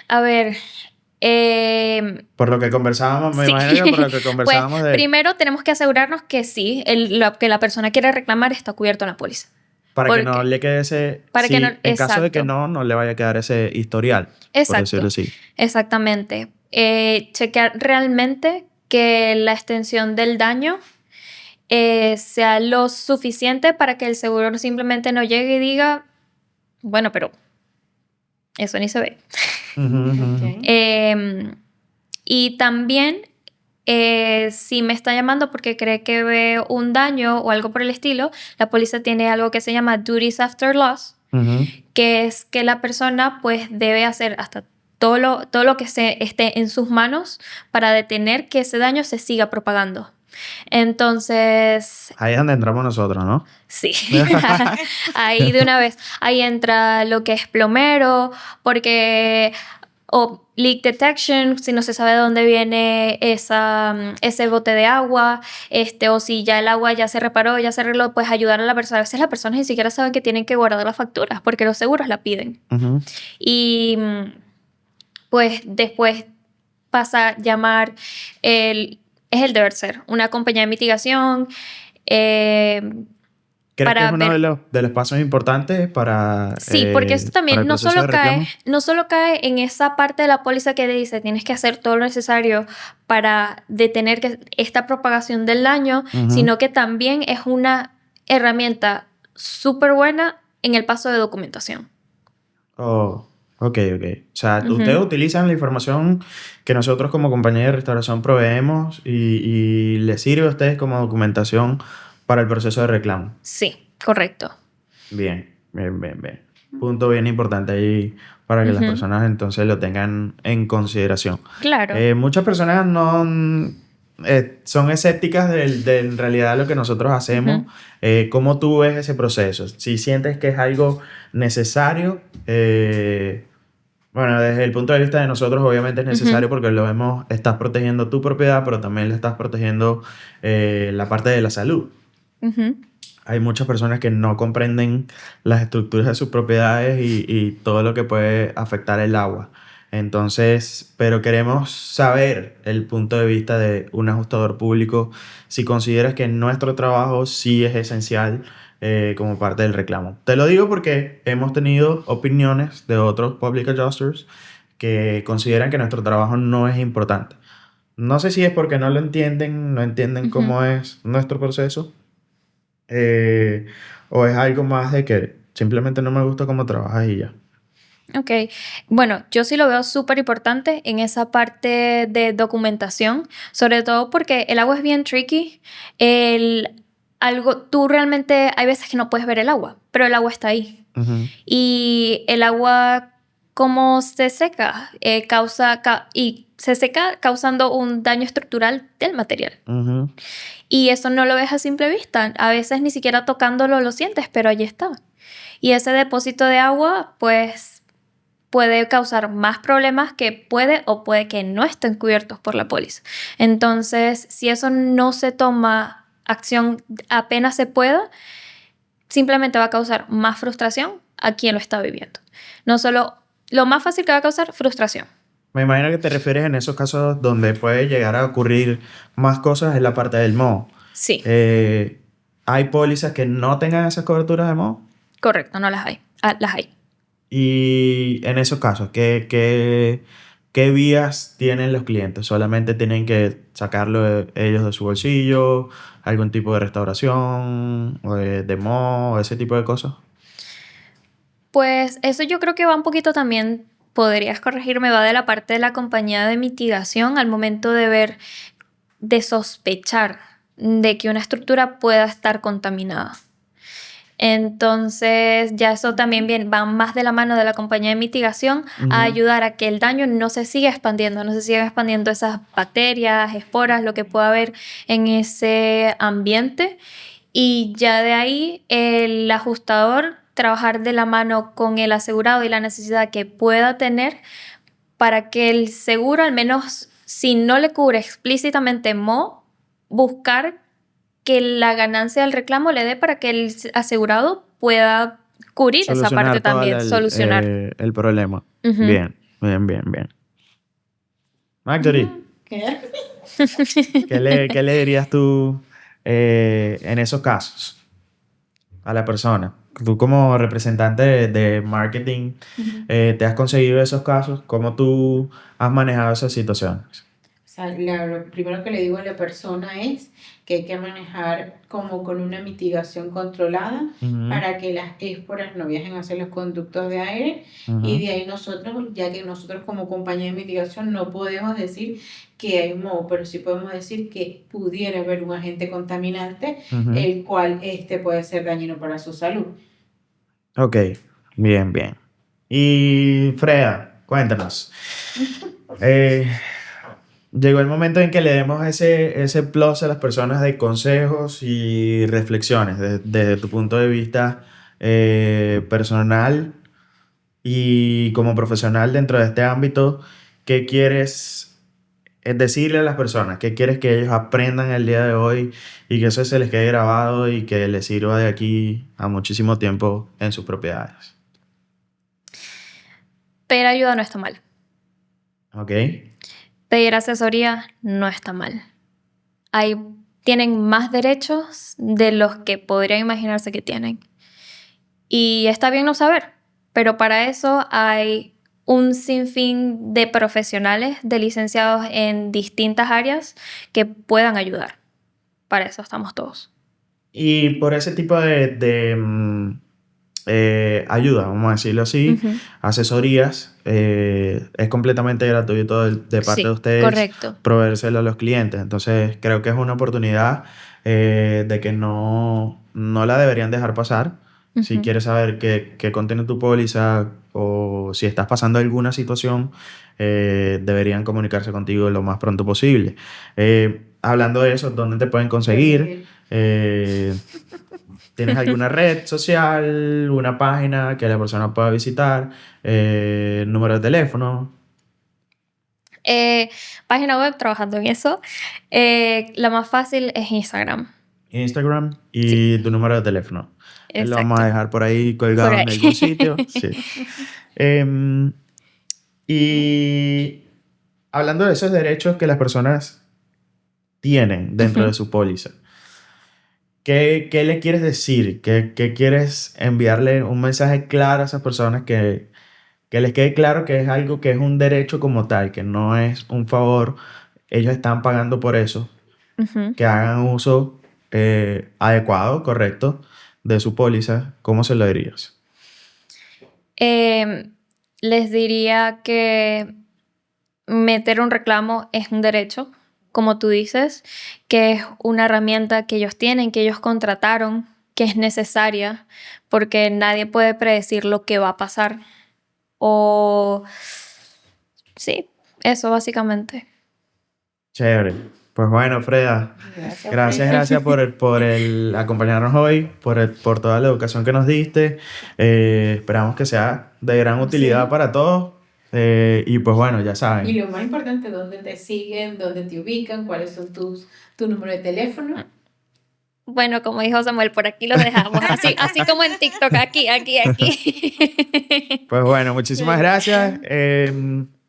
a ver... por lo que conversábamos, me imagino que por lo que conversábamos pues, primero tenemos que asegurarnos que sí, lo que la persona quiere reclamar está cubierto en la póliza. Para que no le quede ese... en caso de que no le vaya a quedar ese historial, por decirlo así. Exactamente. Chequear realmente que la extensión del daño sea lo suficiente para que el seguro simplemente no llegue y diga, bueno, pero eso ni se ve. Okay. Y también, si me está llamando porque cree que ve un daño o algo por el estilo, la póliza tiene algo que se llama Duties After Loss, que es que la persona pues debe hacer hasta todo lo que esté en sus manos para detener que ese daño se siga propagando. Entonces... Ahí es donde entramos nosotros, ¿no? Sí. Ahí de una vez. Ahí entra lo que es plomero, porque... O leak detection, si no se sabe de dónde viene ese bote de agua, o si ya el agua ya se reparó, ya se arregló, pues ayudar a la persona. A veces las personas ni siquiera saben que tienen que guardar las facturas, porque los seguros la piden. Y... pues después pasa a llamar es el deber ser, una compañía de mitigación. ¿Crees que Para es uno ver. de los pasos importantes Sí, porque esto para también el proceso de reclamo? no solo cae en esa parte de la póliza que dice tienes que hacer todo lo necesario para detener esta propagación del daño, sino que también es una herramienta súper buena en el paso de documentación. Oh, ok. O sea, ustedes utilizan la información que nosotros como compañía de restauración proveemos y les sirve a ustedes como documentación para el proceso de reclamo. Sí, correcto. Bien. Punto bien importante ahí para que las personas entonces lo tengan en consideración. Claro. Muchas personas no son escépticas de en realidad lo que nosotros hacemos. ¿Cómo tú ves ese proceso? Si sientes que es algo necesario, bueno, desde el punto de vista de nosotros obviamente es necesario porque lo vemos, estás protegiendo tu propiedad, pero también le estás protegiendo la parte de la salud. Hay muchas personas que no comprenden las estructuras de sus propiedades y todo lo que puede afectar el agua. Entonces, pero queremos saber el punto de vista de un ajustador público, si consideras que nuestro trabajo sí es esencial como parte del reclamo. Te lo digo porque hemos tenido opiniones de otros public adjusters que consideran que nuestro trabajo no es importante. No sé si es porque no lo entienden, no entienden cómo es nuestro proceso, o es algo más de que simplemente no me gusta cómo trabajas y ya. Ok, bueno, yo sí lo veo súper importante en esa parte de documentación, sobre todo porque el agua es bien tricky. Tú realmente, hay veces que no puedes ver el agua, pero el agua está ahí. Y el agua, como se seca, se seca causando un daño estructural del material. Y eso no lo ves a simple vista. A veces ni siquiera tocándolo lo sientes, pero allí está. Y ese depósito de agua, pues, puede causar más problemas que puede o puede que no estén cubiertos por la póliza. Entonces, si eso no se toma acción apenas se pueda, simplemente va a causar más frustración a quien lo está viviendo. No solo lo más fácil que va a causar frustración. Me imagino que te refieres en esos casos donde puede llegar a ocurrir más cosas en la parte del moho. Sí. ¿Hay pólizas que no tengan esas coberturas de moho? Correcto, no las hay. Las hay. Y en esos casos, ¿qué vías tienen los clientes? ¿Solamente tienen que sacarlo ellos de su bolsillo? ¿Algún tipo de restauración? ¿O de moho? ¿Ese tipo de cosas? Pues eso yo creo que va un poquito también, podrías corregirme, va de la parte de la compañía de mitigación al momento de sospechar de que una estructura pueda estar contaminada. Entonces ya eso también va más de la mano de la compañía de mitigación a ayudar a que el daño no se siga expandiendo, no se sigan expandiendo esas bacterias, esporas, lo que pueda haber en ese ambiente. Y ya de ahí el ajustador trabajar de la mano con el asegurado y la necesidad que pueda tener para que el seguro, al menos si no le cubre explícitamente moho, buscar que la ganancia del reclamo le dé para que el asegurado pueda cubrir esa parte también, solucionar. El problema. Bien. Marjorie, ¿qué le dirías tú en esos casos a la persona? Tú como representante de marketing, ¿te has conseguido esos casos? ¿Cómo tú has manejado esas situaciones? O sea, lo primero que le digo a la persona es que hay que manejar como con una mitigación controlada para que las esporas no viajen hacia los conductos de aire y de ahí nosotros, ya que nosotros como compañía de mitigación no podemos decir que hay moho, pero sí podemos decir que pudiera haber un agente contaminante el cual puede ser dañino para su salud. Ok, bien. Y Freya, cuéntanos. Llegó el momento en que le demos ese plus a las personas de consejos y reflexiones desde tu punto de vista personal y como profesional dentro de este ámbito. ¿Qué quieres decirle a las personas? ¿Qué quieres que ellos aprendan el día de hoy y que eso se les quede grabado y que les sirva de aquí a muchísimo tiempo en sus propiedades? Pedir ayuda no está mal. Ok. Pedir asesoría no está mal. Tienen más derechos de los que podrían imaginarse que tienen. Y está bien no saber, pero para eso hay un sinfín de profesionales, de licenciados en distintas áreas que puedan ayudar. Para eso estamos todos. Y por ese tipo ayuda, vamos a decirlo así, Ujú. asesorías, es completamente gratuito de parte Sí, de ustedes correcto. proveérselo a los clientes. Entonces, creo que es una oportunidad de que no la deberían dejar pasar. Si Ujú. quieres saber qué contiene tu póliza o si estás pasando alguna situación, deberían comunicarse contigo lo más pronto posible. Hablando de eso, ¿dónde te pueden conseguir? ¿Tienes alguna red social, una página que la persona pueda visitar? ¿Número de teléfono? Página web, trabajando en eso. La más fácil es Instagram. Instagram Sí, y tu número de teléfono. Lo vamos a exacto. dejar por ahí Por colgado ahí. en algún sitio. Sí. Em, y hablando de esos derechos que las personas tienen dentro de Ujú. su póliza, ¿qué le quieres decir? ¿Qué quieres enviarle un mensaje claro a esas personas que les quede claro que es algo que es un derecho como tal, que no es un favor, ellos están pagando por eso, Ujú. que hagan uso adecuado, correcto, de su póliza? ¿Cómo se lo dirías? Em, Les diría que meter un reclamo es un derecho, como tú dices, que es una herramienta que ellos tienen, que ellos contrataron, que es necesaria, porque nadie puede predecir lo que va a pasar. O sí, eso básicamente. Chévere. Pues bueno, Freda, Gracias, gracias, Freya. gracias por acompañarnos hoy, por toda la educación que nos diste. Esperamos que sea de gran utilidad Sí. para todos. Y pues bueno, ya Y saben. lo más importante, dónde te siguen, dónde te ubican, cuáles son tu número de teléfono. Bueno, como dijo Samuel, por aquí los dejamos. Así como en TikTok, aquí. Pues bueno, muchísimas gracias.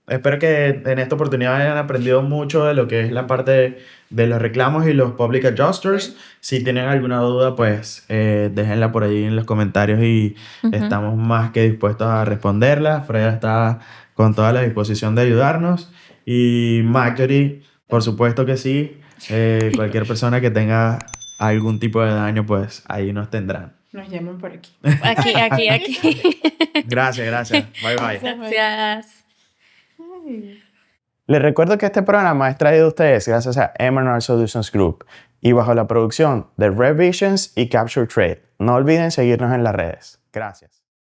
Espero que en esta oportunidad hayan aprendido mucho de lo que es la parte de los reclamos y los public adjusters. Ok. Si tienen alguna duda, pues déjenla por ahí en los comentarios y Ujú. estamos más que dispuestos a responderla. Freya está con toda la disposición de ayudarnos. Y Marjorie, por supuesto que sí. Cualquier persona que tenga algún tipo de daño, pues ahí nos tendrán. Nos llaman por aquí. Aquí. Gracias, gracias. Bye bye. Gracias, Freya. Gracias. Ay. Les recuerdo que este programa es traído a ustedes gracias a M&R Solutions Group y bajo la producción de Revisions y Capture Trade. No olviden seguirnos en las redes. Gracias.